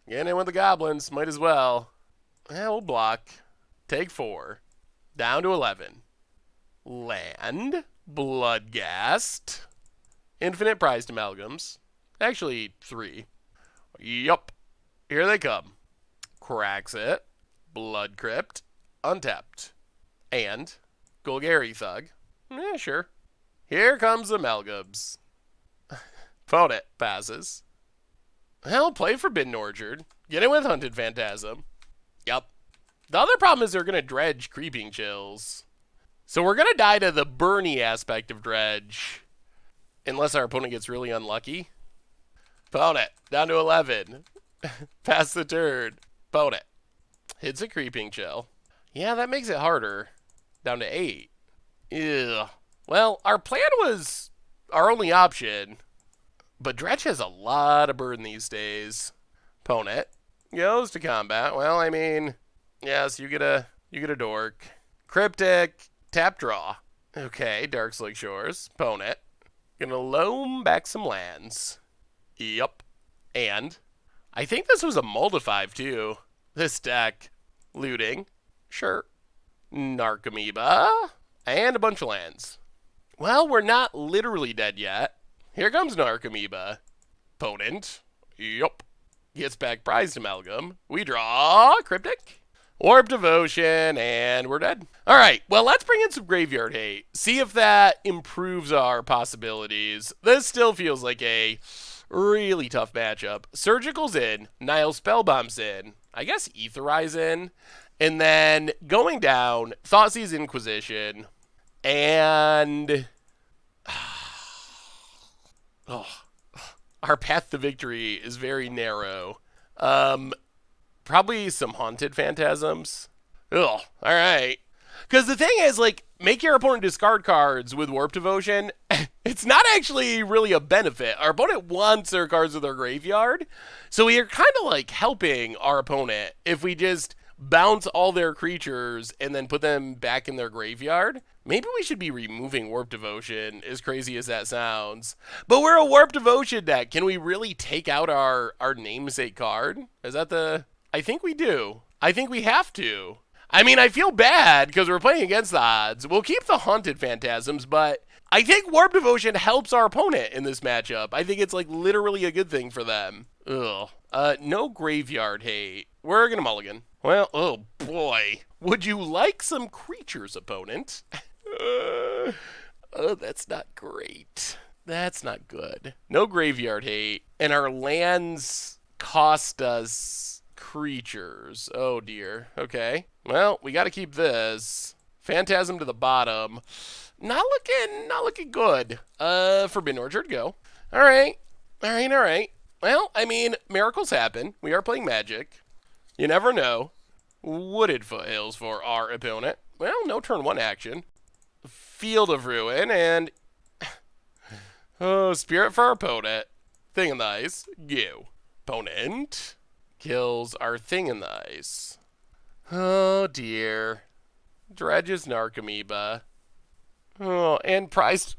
Speaker 1: Getting in with the goblins. Might as well. Yeah, we'll block. Take 4. Down to 11. Land. Bloodghast. Infinite prized amalgams. Actually, 3. Yup. Here they come. Cracks it. Blood Crypt. Untapped. And Golgari Thug. Yeah, sure. Here comes amalgams. Opponent passes. Well, play Forbidden Orchard. Get in with Hunted Phantasm. Yup. The other problem is they're going to dredge Creeping Chills. So we're going to die to the Burny aspect of dredge. Unless our opponent gets really unlucky. Opponent, down to 11. Pass the turn. Opponent. Hits a Creeping Chill. Yeah, that makes it harder. Down to 8. Ew. Well, our plan was our only option. But dredge has a lot of burn these days. Opponent goes to combat. Well, I mean, yes, you get a dork. Cryptic, tap draw. Okay, Darkslick Shores. Opponent gonna loam back some lands. Yup. And I think this was a Mold-a-5 too. This deck. Looting. Sure. Narcomoeba. And a bunch of lands. Well, we're not literally dead yet. Here comes Narcomoeba. Opponent. Yup. Gets back prized amalgam. We draw Cryptic. Warp Devotion, and we're dead. Alright, well, let's bring in some Graveyard Hate. See if that improves our possibilities. This still feels like a really tough matchup. Surgical's in. Nile Spellbomb's in. I guess Etherize in. And then going down, Thoughtseize Inquisition. And... oh, our path to victory is very narrow. Probably some Haunted Phantasms. Ugh, alright. Because the thing is, like, make your opponent discard cards with Warp Devotion, it's not actually really a benefit. Our opponent wants their cards in their graveyard, so we are kind of like helping our opponent if we just bounce all their creatures and then put them back in their graveyard. Maybe we should be removing Warp Devotion, as crazy as that sounds. But we're a Warp Devotion deck. Can we really take out our namesake card? Is that the... I think we do. I think we have to. I mean, I feel bad because we're playing against the odds. We'll keep the Haunted Phantasms, but I think Warp Devotion helps our opponent in this matchup. I think it's like literally a good thing for them. Ugh. No graveyard hate. We're gonna mulligan. Well, oh boy. Would you like some creatures, opponent? Oh, that's not great. That's not good. No graveyard hate. And our lands cost us creatures. Oh dear. Okay. Well, we got to keep this. Phantasm to the bottom. Not looking good. Forbidden Orchard, go. All right. Well, I mean, miracles happen. We are playing Magic. You never know. Wooded Foothills for our opponent. Well, no turn 1 action. Field of Ruin and... oh, Spirit for our opponent. Thing in the Ice. You. Opponent kills our Thing in the Ice. Oh, dear. Dredge's Narcomoeba. Oh, and prized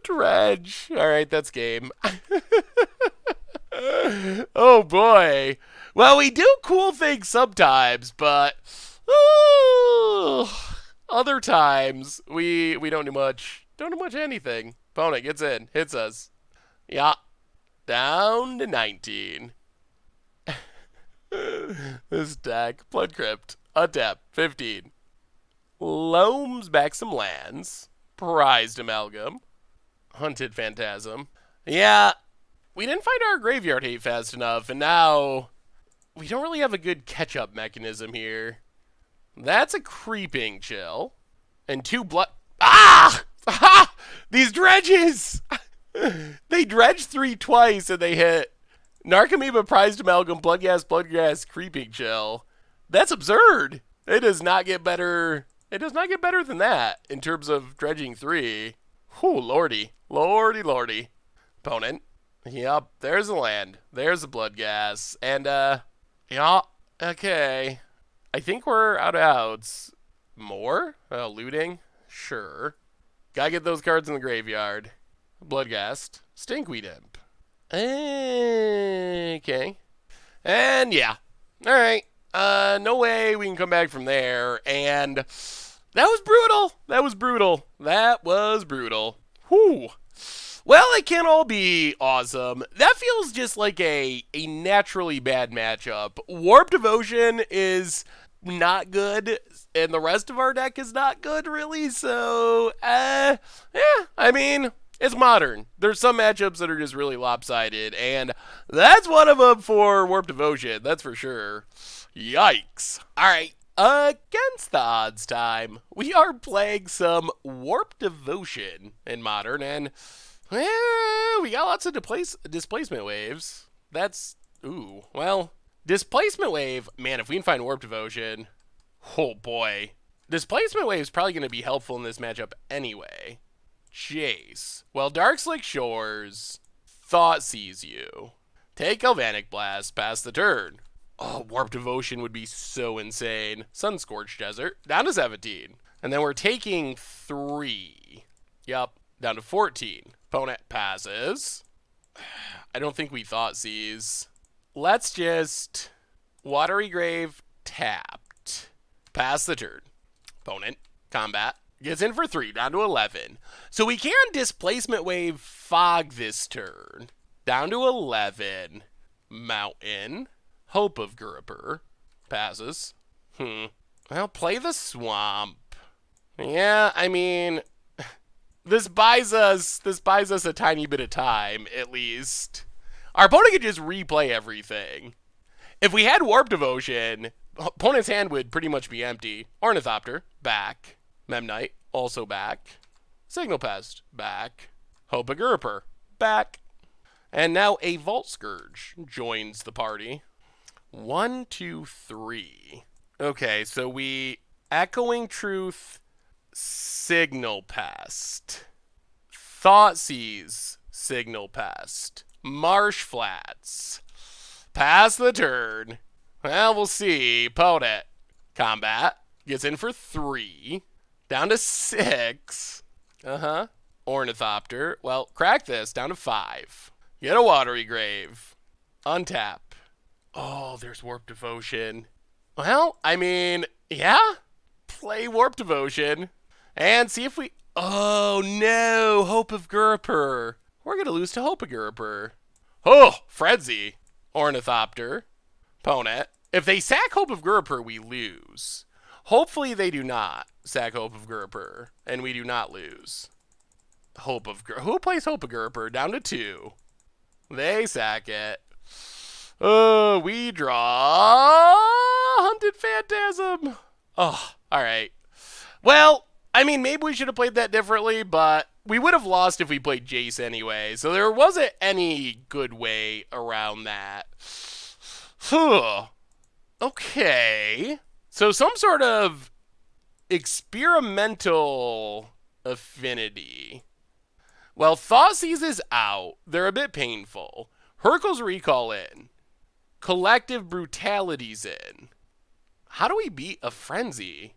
Speaker 1: Dredge. All right, that's game. Oh, boy. Well, we do cool things sometimes, but other times we don't do much. Don't do much anything. Opponent gets in, hits us. Yeah. Down to 19. This deck. Blood Crypt. Untap. 15. Loams back some lands. Prized Amalgam. Hunted Phantasm. Yeah. We didn't find our graveyard hate fast enough, and now we don't really have a good catch-up mechanism here. That's a Creeping Chill. And 2 blood... ah! Ah! These dredges! They dredged 3 twice, and they hit Narcomoeba, Prized Amalgam, Bloodghast, Creeping Chill. That's absurd. It does not get better. It does not get better than that in terms of dredging 3. Whew, lordy. Lordy. Opponent. Yep, there's a land. There's a Bloodghast. And, yeah, okay. I think we're out of outs. More? Looting? Sure. Gotta get those cards in the graveyard. Bloodghast. Stinkweed Imp. Okay. And, yeah. Alright. No way we can come back from there. And that was brutal. Whew. Well, it can't all be awesome. That feels just like a naturally bad matchup. Warp Devotion is not good, and the rest of our deck is not good, really. So, yeah, I mean, it's Modern. There's some matchups that are just really lopsided, and that's one of them for Warp Devotion. That's for sure. Yikes. All right. Against the odds time, we are playing some Warp Devotion in Modern, and we got lots of displacement waves. That's, ooh, well, displacement wave, man, if we can find Warp Devotion, oh boy. Displacement wave is probably going to be helpful in this matchup anyway. Jace. Well, Darkslick Shores, Thought Sees You. Take Galvanic Blast, pass the turn. Oh, Warp Devotion would be so insane. Sunscorched Desert, down to 17. And then we're taking 3. Yup, down to 14. Opponent passes. I don't think we Thought Sees. Let's just... Watery Grave tapped. Pass the turn. Opponent, combat. Gets in for 3, down to 11. So we can Displacement Wave Fog this turn. Down to 11. Mountain. Hope of Gurupur. Passes. Well, play the Swamp. Yeah, I mean, this buys us a tiny bit of time, at least. Our opponent could just replay everything. If we had Warp Devotion, opponent's hand would pretty much be empty. Ornithopter, back. Memnite, also back. Signal Pest, back. Hope of Gurupur, back. And now a Vault Scourge joins the party. 1, 2, 3. Okay, so we Echoing Truth, Signal Pest. Thoughtseize, Signal Pest, Marsh Flats. Pass the turn. Well, we'll see. Opponent. Combat. Gets in for 3. Down to 6. Ornithopter. Well, crack this. Down to 5. Get a Watery Grave. Untap. Oh, there's Warp Devotion. Well, I mean, yeah. Play Warp Devotion. And see if we... Oh, no. Hope of Gurper. We're going to lose to Hope of Gurper. Oh, Frenzy. Ornithopter. Opponent. If they sack Hope of Gurper, we lose. Hopefully they do not sack Hope of Gurper, and we do not lose. Hope of Gurper. Who plays Hope of Gurper? Down to 2. They sack it. We draw Hunted Phantasm. Oh, all right. Well, I mean, maybe we should have played that differently, but we would have lost if we played Jace anyway, so there wasn't any good way around that. Okay. So some sort of experimental affinity. Well, Thoughtseize is out. They're a bit painful. Hurkyl's Recall in. Collective Brutality's in. How do we beat a Frenzy?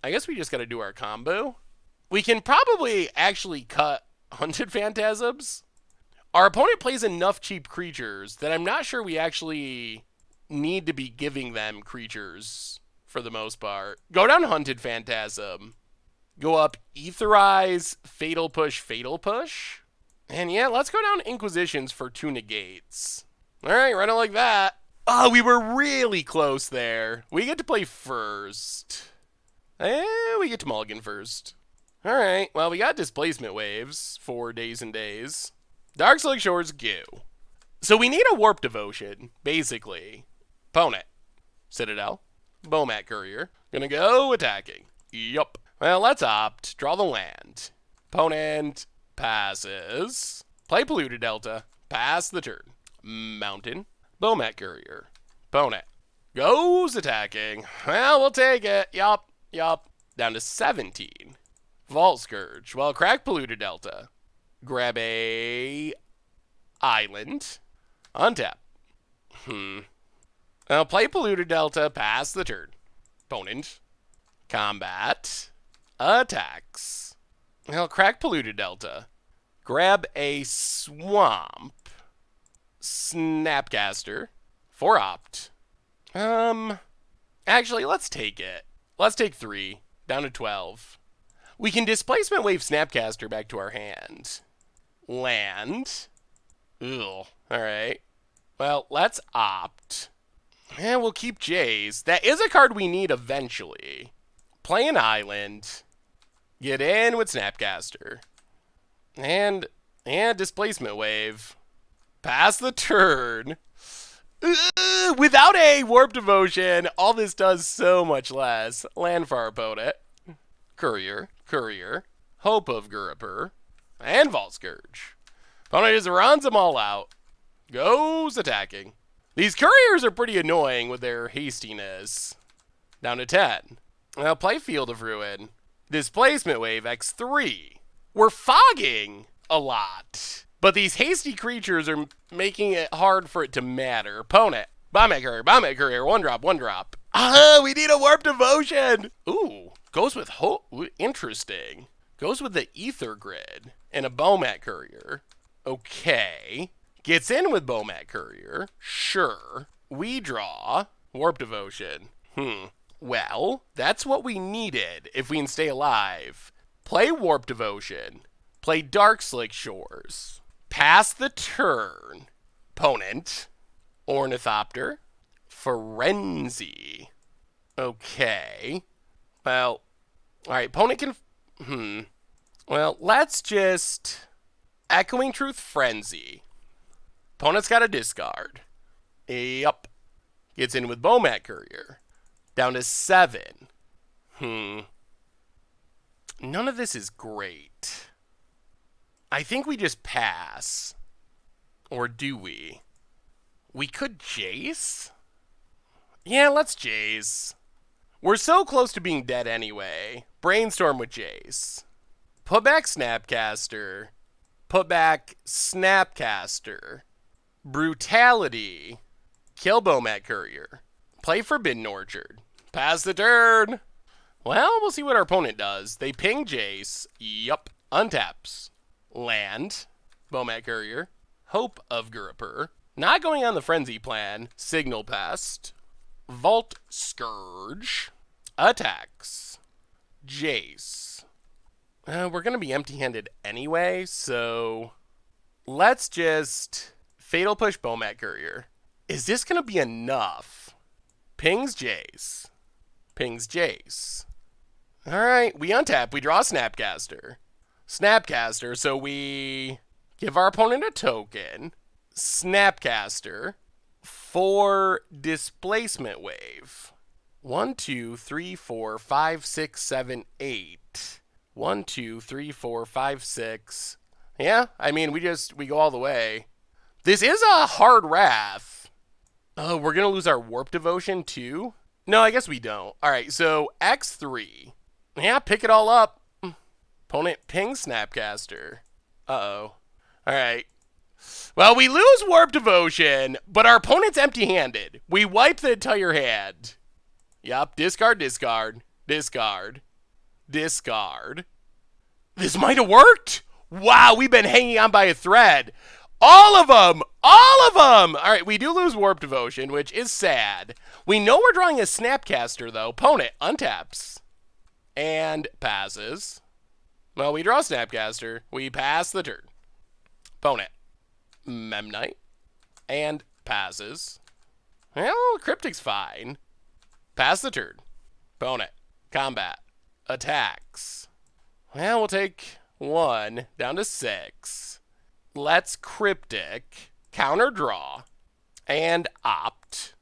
Speaker 1: I guess we just gotta do our combo. We can probably actually cut Hunted Phantasms. Our opponent plays enough cheap creatures that I'm not sure we actually need to be giving them creatures for the most part. Go down Hunted Phantasm. Go up Etherize, Fatal Push, Fatal Push. And yeah, let's go down Inquisitions for 2 negates. Alright, run it like that. Oh, we were really close there. We get to play first. We get to mulligan first. Alright, well, we got Displacement Waves for days and days. Darkslick Shores, go. So we need a Warp Devotion, basically. Opponent. Citadel. Bomat Courier. Gonna go attacking. Yup. Well, let's opt. Draw the land. Opponent passes. Play Polluted Delta. Pass the turn. Mountain. Bomat Courier. Opponent goes attacking. Well, we'll take it. Yup. Down to 17. Vault Scourge. Well, crack Polluted Delta. Grab a island. Untap. Now play Polluted Delta. Pass the turn. Opponent. Combat. Attacks. Well, crack Polluted Delta. Grab a swamp. Snapcaster. For opt. Actually, let's take it. Let's take 3. Down to 12. We can Displacement Wave Snapcaster back to our hand. Land. Ugh. Alright. Well, let's opt. And we'll keep Jace. That is a card we need eventually. Play an island. Get in with Snapcaster. And Displacement Wave. Pass the turn. Without a Warp Devotion, all this does so much less. Land for our opponent. Courier. Hope of Gurper. And Vault Scourge. Opponent just runs them all out. Goes attacking. These couriers are pretty annoying with their hastiness. Down to 10. Now play Field of Ruin. Displacement Wave X3. We're fogging a lot. But these hasty creatures are making it hard for it to matter. Opponent. Bomat Courier. One drop. Ah, we need a Warp Devotion. Ooh, goes with hope. Interesting. Goes with the Ether Grid and a Bomat Courier. Okay. Gets in with Bomat Courier. Sure. We draw Warp Devotion. Well, that's what we needed if we can stay alive. Play Warp Devotion. Play Darkslick Shores. Pass the turn. Opponent. Ornithopter. Frenzy. Okay. Well, alright, opponent can... Well, let's just... Echoing Truth Frenzy. Opponent's got a discard. Yup. Gets in with Bomat Courier. Down to 7. None of this is great. I think we just pass. Or do we? We could Jace? Yeah, let's Jace. We're so close to being dead anyway. Brainstorm with Jace. Put back Snapcaster. Put back Snapcaster. Brutality. Kill Bomat Courier. Play Forbidden Orchard. Pass the turn. Well, we'll see what our opponent does. They ping Jace. Yup. Untaps. Land. Bomat Courier. Hope of Gurupur. Not going on the Frenzy plan. Signal Pest. Vault Scourge. Attacks. Jace. We're going to be empty-handed anyway, so let's just Fatal Push Bomat Courier. Is this going to be enough? Pings Jace. Pings Jace. Alright, we untap. We draw Snapcaster. Snapcaster, so we give our opponent a token. Snapcaster for Displacement Wave. 1, 2, 3, 4, 5, 6, 7, 8. 1, 2, 3, 4, 5, 6. Yeah, I mean, we go all the way. This is a hard Wrath. Oh, we're going to lose our Warp Devotion too? No, I guess we don't. All right, so X3. Yeah, pick it all up. Opponent ping Snapcaster. Uh-oh. All right. Well, we lose Warp Devotion, but our opponent's empty-handed. We wipe the entire hand. Yup, discard, discard, discard, discard. This might have worked. Wow, we've been hanging on by a thread. All of them! All of them! All right, we do lose Warp Devotion, which is sad. We know we're drawing a Snapcaster, though. Opponent untaps and passes. Well, we draw Snapcaster. We pass the turn. Opponent Memnite and passes. Well, Cryptic's fine. Pass the turn. Opponent combat attacks. Well, we'll take 1 down to 6. Let's Cryptic, counter draw, and opt.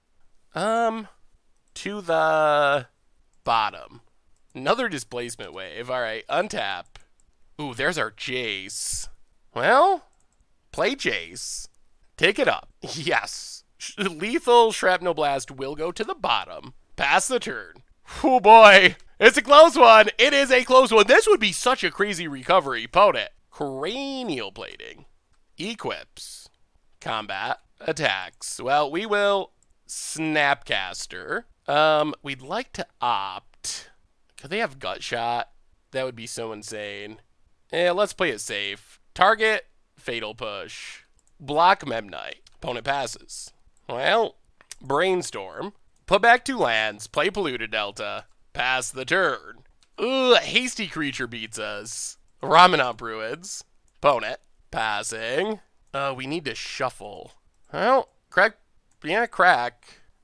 Speaker 1: To the bottom. Another Displacement Wave. All right, untap. Ooh, there's our Jace. Well, play Jace. Take it up. Yes. Lethal Shrapnel Blast will go to the bottom. Pass the turn. Oh boy. It's a close one. It is a close one. This would be such a crazy recovery. Opponent. Cranial Plating. Equips. Combat. Attacks. Well, we will Snapcaster. We'd like to opt. Could they have Gut Shot? That would be so insane. Yeah, let's play it safe. Target. Fatal Push. Block Memnite. Opponent passes. Well, Brainstorm. Put back 2 lands. Play Polluted Delta. Pass the turn. Ugh, Hasty Creature beats us. Ramen on Bruins. Opponent. Passing. We need to shuffle. Well, crack.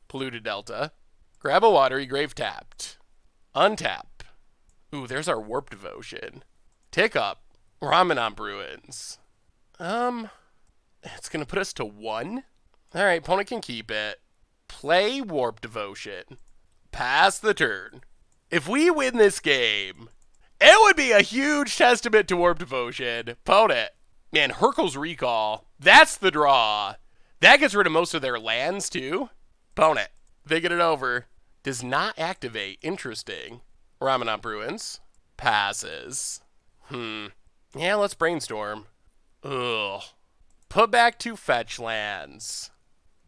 Speaker 1: Polluted Delta. Grab a Watery, Grave tapped. Untap. Ooh, there's our Warp Devotion. Tick up. Ramen on Bruins. It's going to put us to 1. All right, opponent can keep it. Play Warp Devotion. Pass the turn. If we win this game, it would be a huge testament to Warp Devotion. Opponent. Man, Hurkyl's Recall. That's the draw. That gets rid of most of their lands, too. Opponent. Thinking it over. Does not activate. Interesting. Ramen on Bruins. Passes. Yeah, let's Brainstorm. Ugh. Put back 2 fetch lands.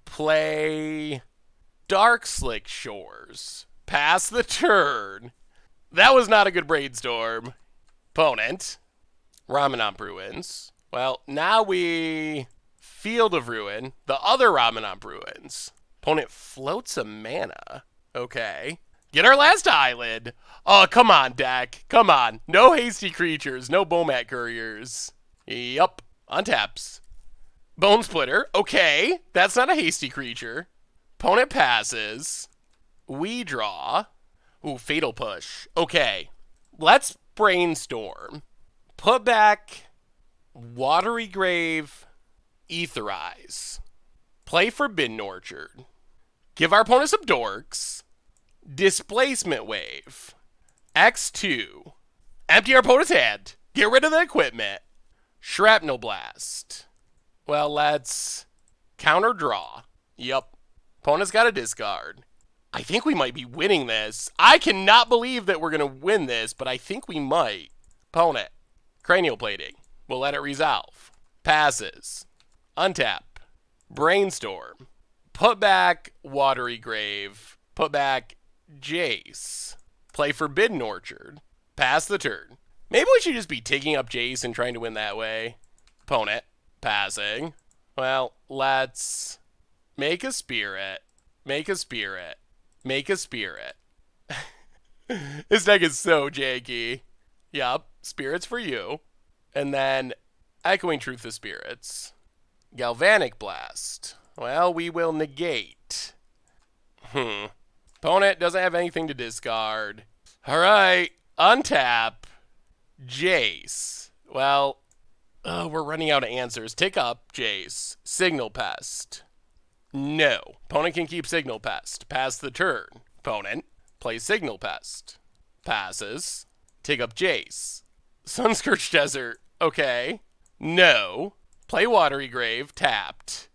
Speaker 1: Play Dark Slick Shores. Pass the turn. That was not a good Brainstorm. Opponent. Ramen on Bruins. Well, now we Field of Ruin. The other Ramen on Bruins. Opponent floats a mana. Okay. Get our last island. Oh, come on, deck. Come on. No Hasty Creatures. No Bomat Couriers. Yup. Untaps. Bone Splitter. Okay. That's not a Hasty Creature. Opponent passes. We draw. Ooh, Fatal Push. Okay. Let's Brainstorm. Put back Watery Grave. Etherize. Play Forbidden Orchard. Give our opponent some dorks. Displacement Wave. X2. Empty our opponent's hand. Get rid of the equipment. Shrapnel Blast. Well, let's counter draw. Yup. Opponent's got a discard. I think we might be winning this. I cannot believe that we're going to win this, but I think we might. Opponent. Cranial Plating. We'll let it resolve. Passes. Untap. Brainstorm. Put back Watery Grave. Put back Jace. Play Forbidden Orchard. Pass the turn. Maybe we should just be taking up Jace and trying to win that way. Opponent. Passing. Well, let's make a spirit. Make a spirit. Make a spirit. This deck is so janky. Yup, spirits for you. And then Echoing Truth of Spirits. Galvanic Blast. Well, we will negate. Opponent doesn't have anything to discard. Alright, untap. Jace. Well, we're running out of answers. Tick up, Jace. Signal Pest. No. Opponent can keep Signal Pest. Pass the turn. Opponent. Play Signal Pest. Passes. Take up Jace. Sunscorched Desert. Okay. No. Play Watery Grave. Tapped.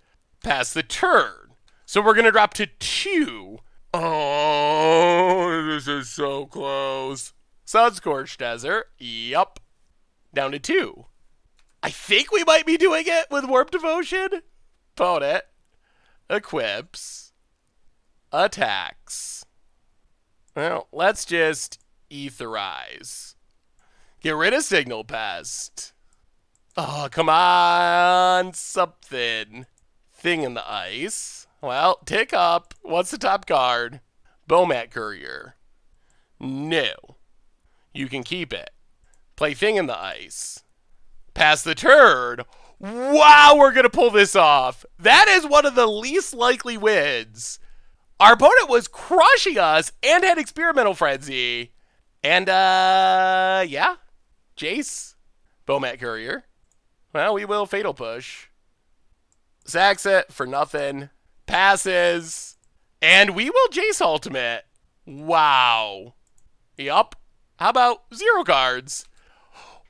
Speaker 1: Pass the turn. So we're going to drop to 2. Oh, this is so close. Sunscorched Desert. Yup. Down to 2. I think we might be doing it with Warp Devotion. Opponent. Equips. Attacks. Well, let's just etherize. Get rid of Signal Pest. Oh, come on. Something. Thing in the ice. Well, tick up. What's the top card? Bomat Courier. No. You can keep it. Play Thing in the Ice. Pass the turn. Wow, we're going to pull this off. That is one of the least likely wins. Our opponent was crushing us and had Experimental Frenzy. And, yeah. Jace. Bomat Courier. Well, we will Fatal Push. Sacks it for nothing. Passes. And we will Jace Ultimate. Wow. Yup. How about 0 cards?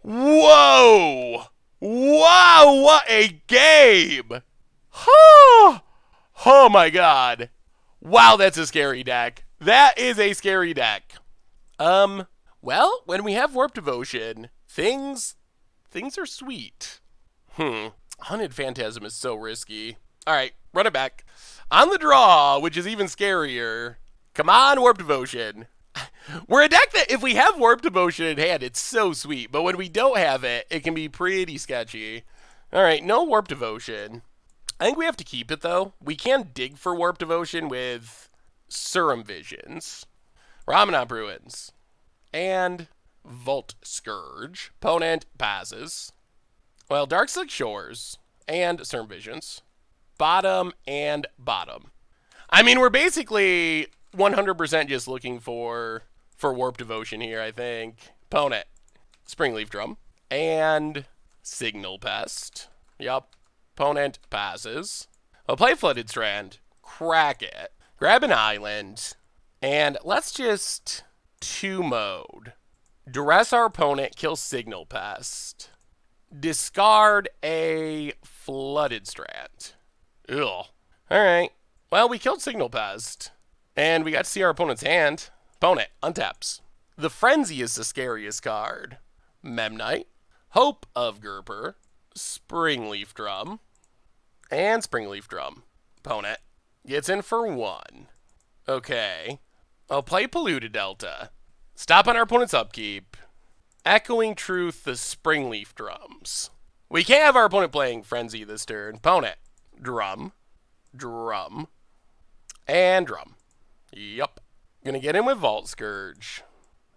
Speaker 1: Whoa. Wow, what a game. Oh my god. Wow, that's a scary deck. That is a scary deck. Well, when we have Warp Devotion, things are sweet. Hunted Phantasm is so risky. Alright, run it back. On the draw, which is even scarier. Come on, Warp Devotion. We're a deck that if we have Warp Devotion in hand, it's so sweet. But when we don't have it, it can be pretty sketchy. Alright, no Warp Devotion. I think we have to keep it, though. We can dig for Warp Devotion with Serum Visions. Ramen on Bruins. And Vault Scourge. Opponent passes. Well, Darkslick Shores. And Serum Visions. Bottom and bottom. I mean, we're basically 100% just looking for Warp Devotion here, I think. Opponent. Springleaf Drum. And Signal Pest. Yup. Opponent passes. I'll play Flooded Strand. Crack it. Grab an island. And let's just 2-mode. Duress our opponent. Kill Signal Pest. Discard a Flooded Strand. Ugh. Alright. Well, we killed Signal Pest. And we got to see our opponent's hand. Opponent untaps. The Frenzy is the scariest card. Memnite. Hope of Gerper. Springleaf Drum. And Springleaf Drum. Opponent gets in for 1. Okay. I'll play Polluted Delta. Stop on our opponent's upkeep. Echoing Truth, the Springleaf Drums. We can't have our opponent playing Frenzy this turn. Opponent. Drum. Drum. And Drum. Yup. Gonna get in with Vault Scourge.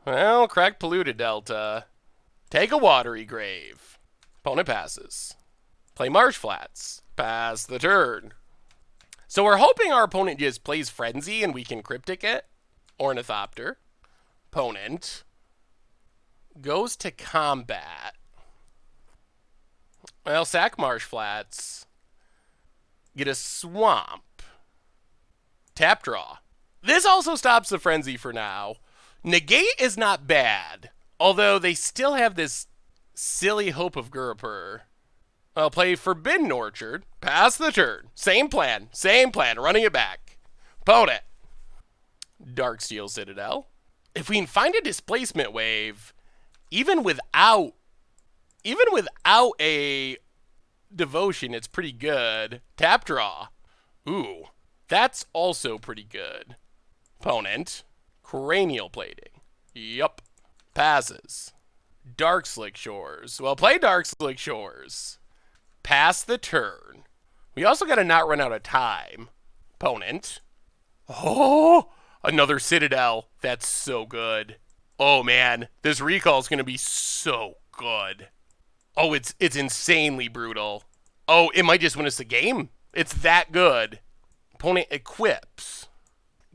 Speaker 1: Well, crack Polluted Delta. Take a Watery Grave. Opponent passes. Play Marsh Flats. Pass the turn. So we're hoping our opponent just plays Frenzy and we can Cryptic it. Ornithopter. Opponent goes to combat. Well, sack Marsh Flats. Get a Swamp. Tap draw. This also stops the Frenzy for now. Negate is not bad, although they still have this silly Hope of Gerper. I'll play Forbidden Orchard. Pass the turn. Same plan. Running it back. Opponent. Darksteel Citadel. If we can find a displacement wave, even without Even without a devotion, it's pretty good. Tap draw. Ooh, that's also pretty good. Opponent. Cranial plating. Yup. Passes. Dark Slick Shores. Well, play Dark Slick Shores. Pass the turn. We also got to not run out of time. Opponent. Oh, another Citadel. That's so good. Oh, man. This recall is going to be so good. Oh, it's insanely brutal. Oh, it might just win us the game. It's that good. Opponent equips.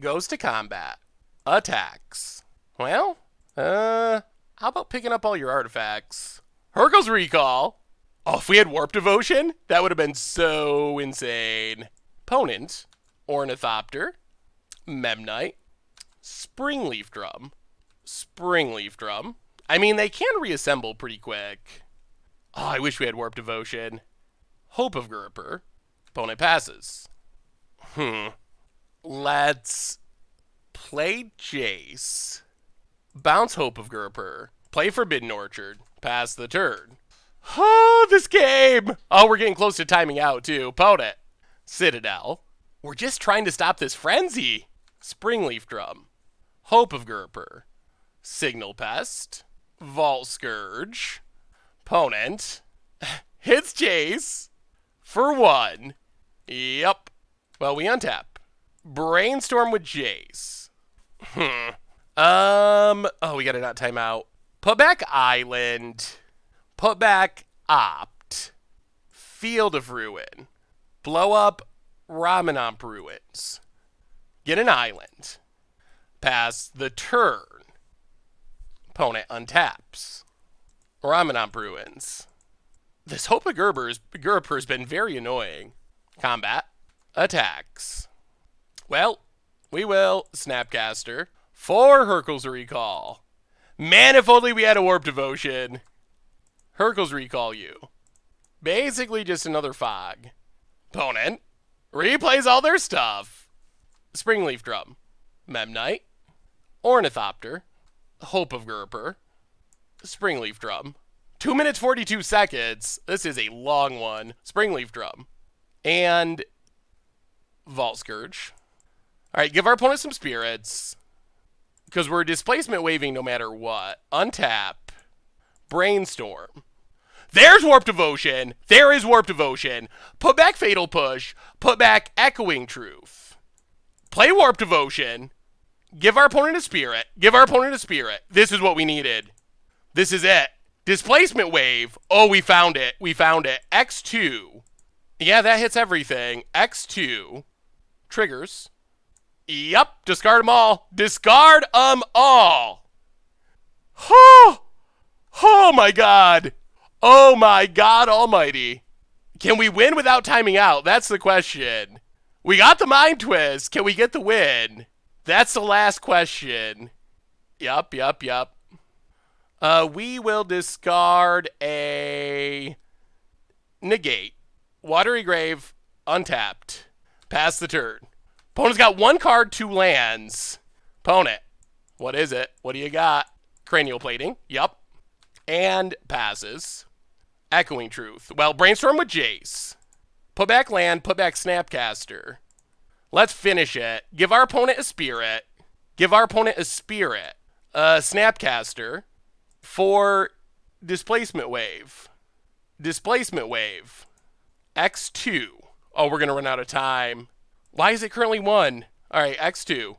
Speaker 1: Goes to combat. Attacks. Well, how about picking up all your artifacts? Hercule's Recall. Oh, if we had Warp Devotion, that would have been so insane. Opponent. Ornithopter. Memnite. Springleaf Drum. Springleaf Drum. I mean, they can reassemble pretty quick. Oh, I wish we had Warp Devotion. Hope of Gerper. Opponent passes. Let's play Jace. Bounce Hope of Gerper. Play Forbidden Orchard. Pass the turn. Oh, this game! Oh, we're getting close to timing out, too. Opponent. Citadel. We're just trying to stop this frenzy. Springleaf Drum. Hope of Gerper. Signal Pest. Vault Scourge. Opponent. Hits Jace. For 1. Yup. Well, we untap. Brainstorm with Jace. Oh, we gotta not time out. Put back Island. Put back Opt. Field of Ruin. Blow up Ramen on Bruins. Get an island. Pass the turn. Opponent untaps. Ramen on Bruins. This Hope of Gerper has been very annoying. Combat. Attacks. Well, we will Snapcaster for Hercule's Recall. Man, if only we had a Warp Devotion. Hercule's Recall you. Basically just another fog. Opponent replays all their stuff. Springleaf Drum. Memnite. Ornithopter. Hope of Gerper. Springleaf Drum. 2 minutes 42 seconds. This is a long one. Springleaf Drum. And Vault Scourge. Alright, give our opponent some spirits. Because we're displacement waving no matter what. Untap. Brainstorm. There's Warp Devotion. There is Warp Devotion. Put back Fatal Push. Put back Echoing Truth. Play Warp Devotion. Give our opponent a spirit. Give our opponent a spirit. This is what we needed. This is it. Displacement Wave. Oh, we found it. We found it. X2. Yeah, that hits everything. X2. Triggers. Yup. Discard them all. Discard them all. Oh. Oh my god. Oh my god almighty. Can we win without timing out? That's the question. We got the Mind Twist. Can we get the win? That's the last question. Yup. We will discard a negate. Watery Grave, untapped. Pass the turn. Opponent's got 1 card, 2 lands. Opponent, what is it? What do you got? Cranial plating, yup. And passes. Echoing Truth. Well, Brainstorm with Jace. Put back land, put back Snapcaster. Let's finish it. Give our opponent a spirit. Give our opponent a spirit. Snapcaster. For Displacement Wave. Displacement Wave. X2. Oh, we're going to run out of time. Why is it currently 1? All right, X2.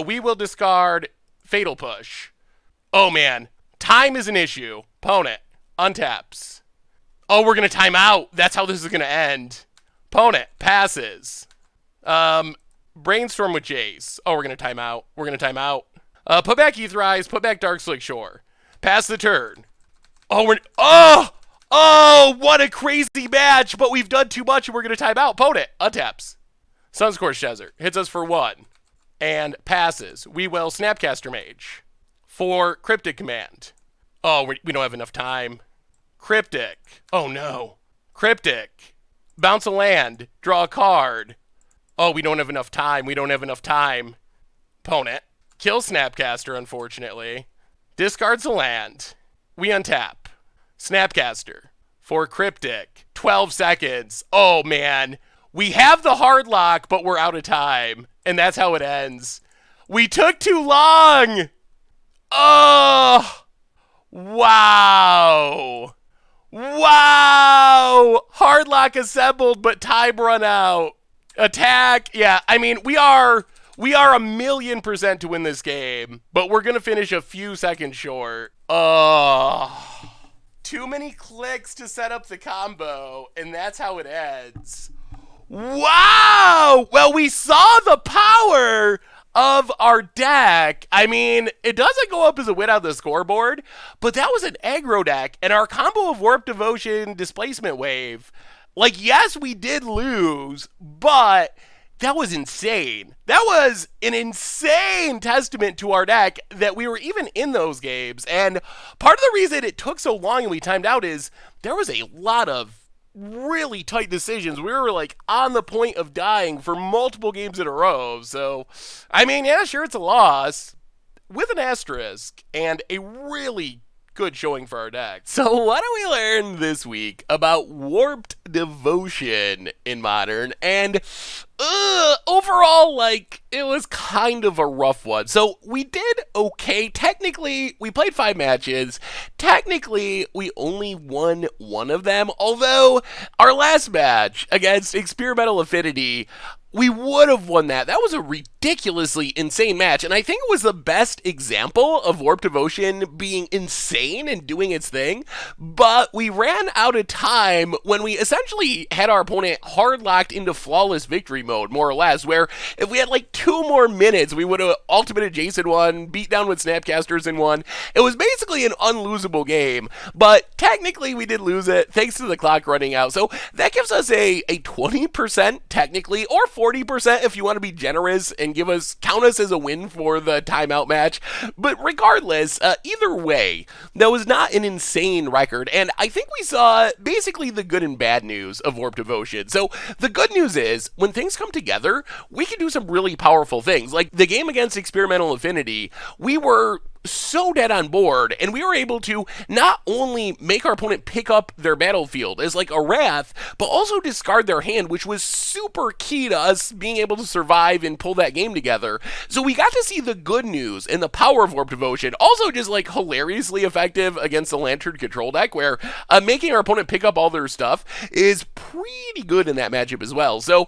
Speaker 1: We will discard Fatal Push. Oh, man. Time is an issue. Opponent. Untaps. Oh, we're going to time out. That's how this is going to end. Opponent. Passes. Brainstorm with Jace. Oh, we're going to time out. We're going to time out. Put back Aetherize. Put back Dark Slick Shore. Pass the turn. Oh, Oh, what a crazy match. But we've done too much and we're going to time out. Opponent. Untaps. Sunscorched Desert. Hits us for 1. And passes. We will Snapcaster Mage. For Cryptic Command. Oh, we don't have enough time. Cryptic. Oh, no. Cryptic. Bounce a land. Draw a card. Oh, we don't have enough time. We don't have enough time. Opponent. Kill Snapcaster, unfortunately. Discards a land. We untap. Snapcaster. For Cryptic. 12 seconds. Oh, man. We have the hard lock, but we're out of time. And that's how it ends. We took too long! Oh! Wow! Wow! Hard lock assembled, but time run out. Attack. Yeah, I mean, we are 1,000,000% to win this game, but we're going to finish a few seconds short. Oh. Too many clicks to set up the combo, and that's how it ends. Wow! Well, we saw the power of our deck. I mean, it doesn't go up as a win on the scoreboard, but that was an aggro deck, and our combo of Warp Devotion, Displacement Wave, like, yes, we did lose, but that was insane. That was an insane testament to our deck that we were even in those games, and part of the reason it took so long and we timed out is there was a lot of really tight decisions. We were like on the point of dying for multiple games in a row. So, I mean, yeah, sure, it's a loss with an asterisk and a really good showing for our deck. So what do we learn this week about Warped Devotion in Modern? And overall, like, it was kind of a rough one. So we did okay. Technically, we played 5 matches. Technically, we only won 1 of them. Although, our last match against Experimental Affinity, we would have won that. That was a ridiculously insane match, and I think it was the best example of Warp Devotion being insane and doing its thing, but we ran out of time when we essentially had our opponent hard locked into flawless victory mode, more or less, where if we had like 2 more minutes, we would have ultimated Jason won, beat down with Snapcasters and won. It was basically an unlosable game, but technically we did lose it thanks to the clock running out, so that gives us a 20% technically, or 40% if you want to be generous and count us as a win for the timeout match. But regardless, either way, that was not an insane record, and I think we saw basically the good and bad news of Warp Devotion. So the good news is, when things come together, we can do some really powerful things. Like the game against Experimental Affinity, we were so dead on board, and we were able to not only make our opponent pick up their battlefield as like a wrath, but also discard their hand, which was super key to us being able to survive and pull that game together. So we got to see the good news and the power of Warp Devotion, also just like hilariously effective against the Lantern control deck, where making our opponent pick up all their stuff is pretty good in that matchup as well. So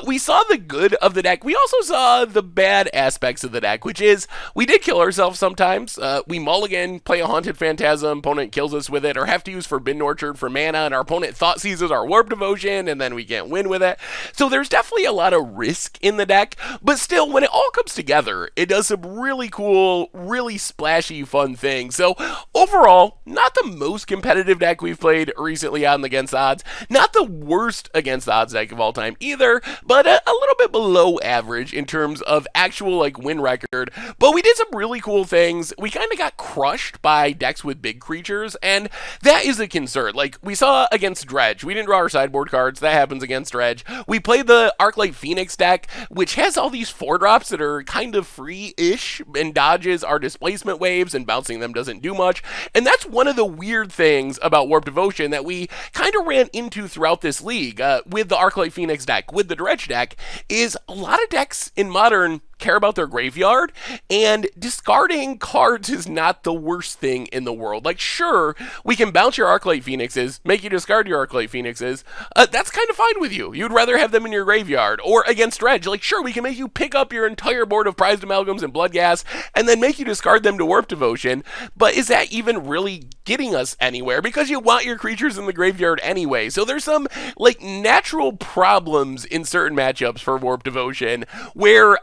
Speaker 1: we saw the good of the deck. We also saw the bad aspects of the deck, which is we did kill ourselves sometimes. We mulligan, play a Haunted Phantasm, opponent kills us with it, or have to use Forbidden Orchard for mana, and our opponent thought seizes our Warp Devotion, and then we can't win with it. So there's definitely a lot of risk in the deck, but still, when it all comes together, it does some really cool, really splashy, fun things. So overall, not the most competitive deck we've played recently on Against Odds, not the worst Against Odds deck of all time either, but a little bit below average in terms of actual like win record. But we did some really cool things. We kind of got crushed by decks with big creatures, and that is a concern. Like, we saw against Dredge, we didn't draw our sideboard cards. That happens against Dredge. We played the Arclight Phoenix deck, which has all these 4-drops that are kind of free-ish, and dodges our displacement waves, and bouncing them doesn't do much. And that's one of the weird things about Warp Devotion that we kind of ran into throughout this league with the Arclight Phoenix deck, with the Dredge deck, is a lot of decks in Modern care about their graveyard, and discarding cards is not the worst thing in the world. Like, sure, we can bounce your Arclight Phoenixes, make you discard your Arclight Phoenixes. That's kind of fine with you. You'd rather have them in your graveyard. Or against Dredge, like, sure, we can make you pick up your entire board of Prized Amalgams and Bloodghast, and then make you discard them to Warp Devotion. But is that even really getting us anywhere? Because you want your creatures in the graveyard anyway. So there's some, like, natural problems in certain matchups for Warp Devotion, where,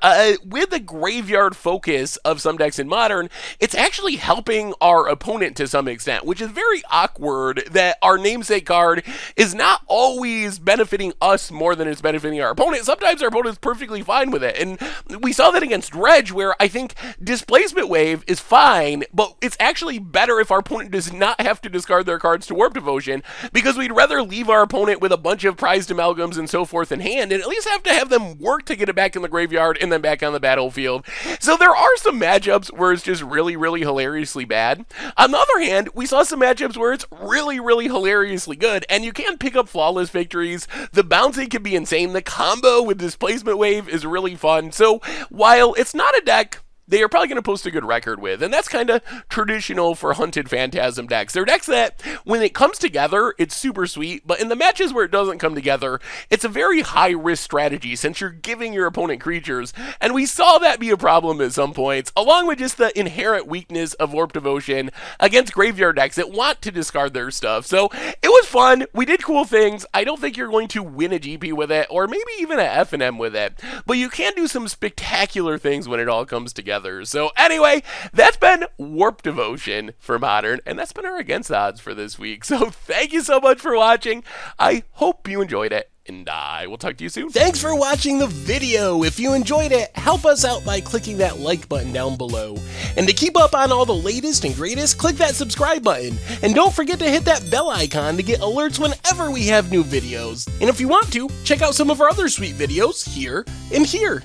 Speaker 1: with the graveyard focus of some decks in Modern, it's actually helping our opponent to some extent, which is very awkward that our namesake card is not always benefiting us more than it's benefiting our opponent. Sometimes our opponent's perfectly fine with it, and we saw that against Dredge, where I think Displacement Wave is fine, but it's actually better if our opponent does not have to discard their cards to Warp Devotion, because we'd rather leave our opponent with a bunch of Prized Amalgams and so forth in hand, and at least have to have them work to get it back in the graveyard and then back on the battlefield. So there are some matchups where it's just really, really hilariously bad. On the other hand, we saw some matchups where it's really, really hilariously good, and you can pick up flawless victories. The bouncing can be insane. The combo with Displacement Wave is really fun. So while it's not a deck they are probably going to post a good record with, and that's kind of traditional for Hunted Phantasm decks. They're decks that, when it comes together, it's super sweet, but in the matches where it doesn't come together, it's a very high-risk strategy since you're giving your opponent creatures, and we saw that be a problem at some points, along with just the inherent weakness of Warp Devotion against graveyard decks that want to discard their stuff. So it was fun. We did cool things. I don't think you're going to win a GP with it, or maybe even an F&M with it, but you can do some spectacular things when it all comes together. So anyway, that's been Warp Devotion for Modern, and that's been our Against Odds for this week. So thank you so much for watching. I hope you enjoyed it, and I will talk to you soon. Thanks for watching the video. If you enjoyed it, help us out by clicking that like button down below. And to keep up on all the latest and greatest, click that subscribe button. And don't forget to hit that bell icon to get alerts whenever we have new videos. And if you want to, check out some of our other sweet videos here and here.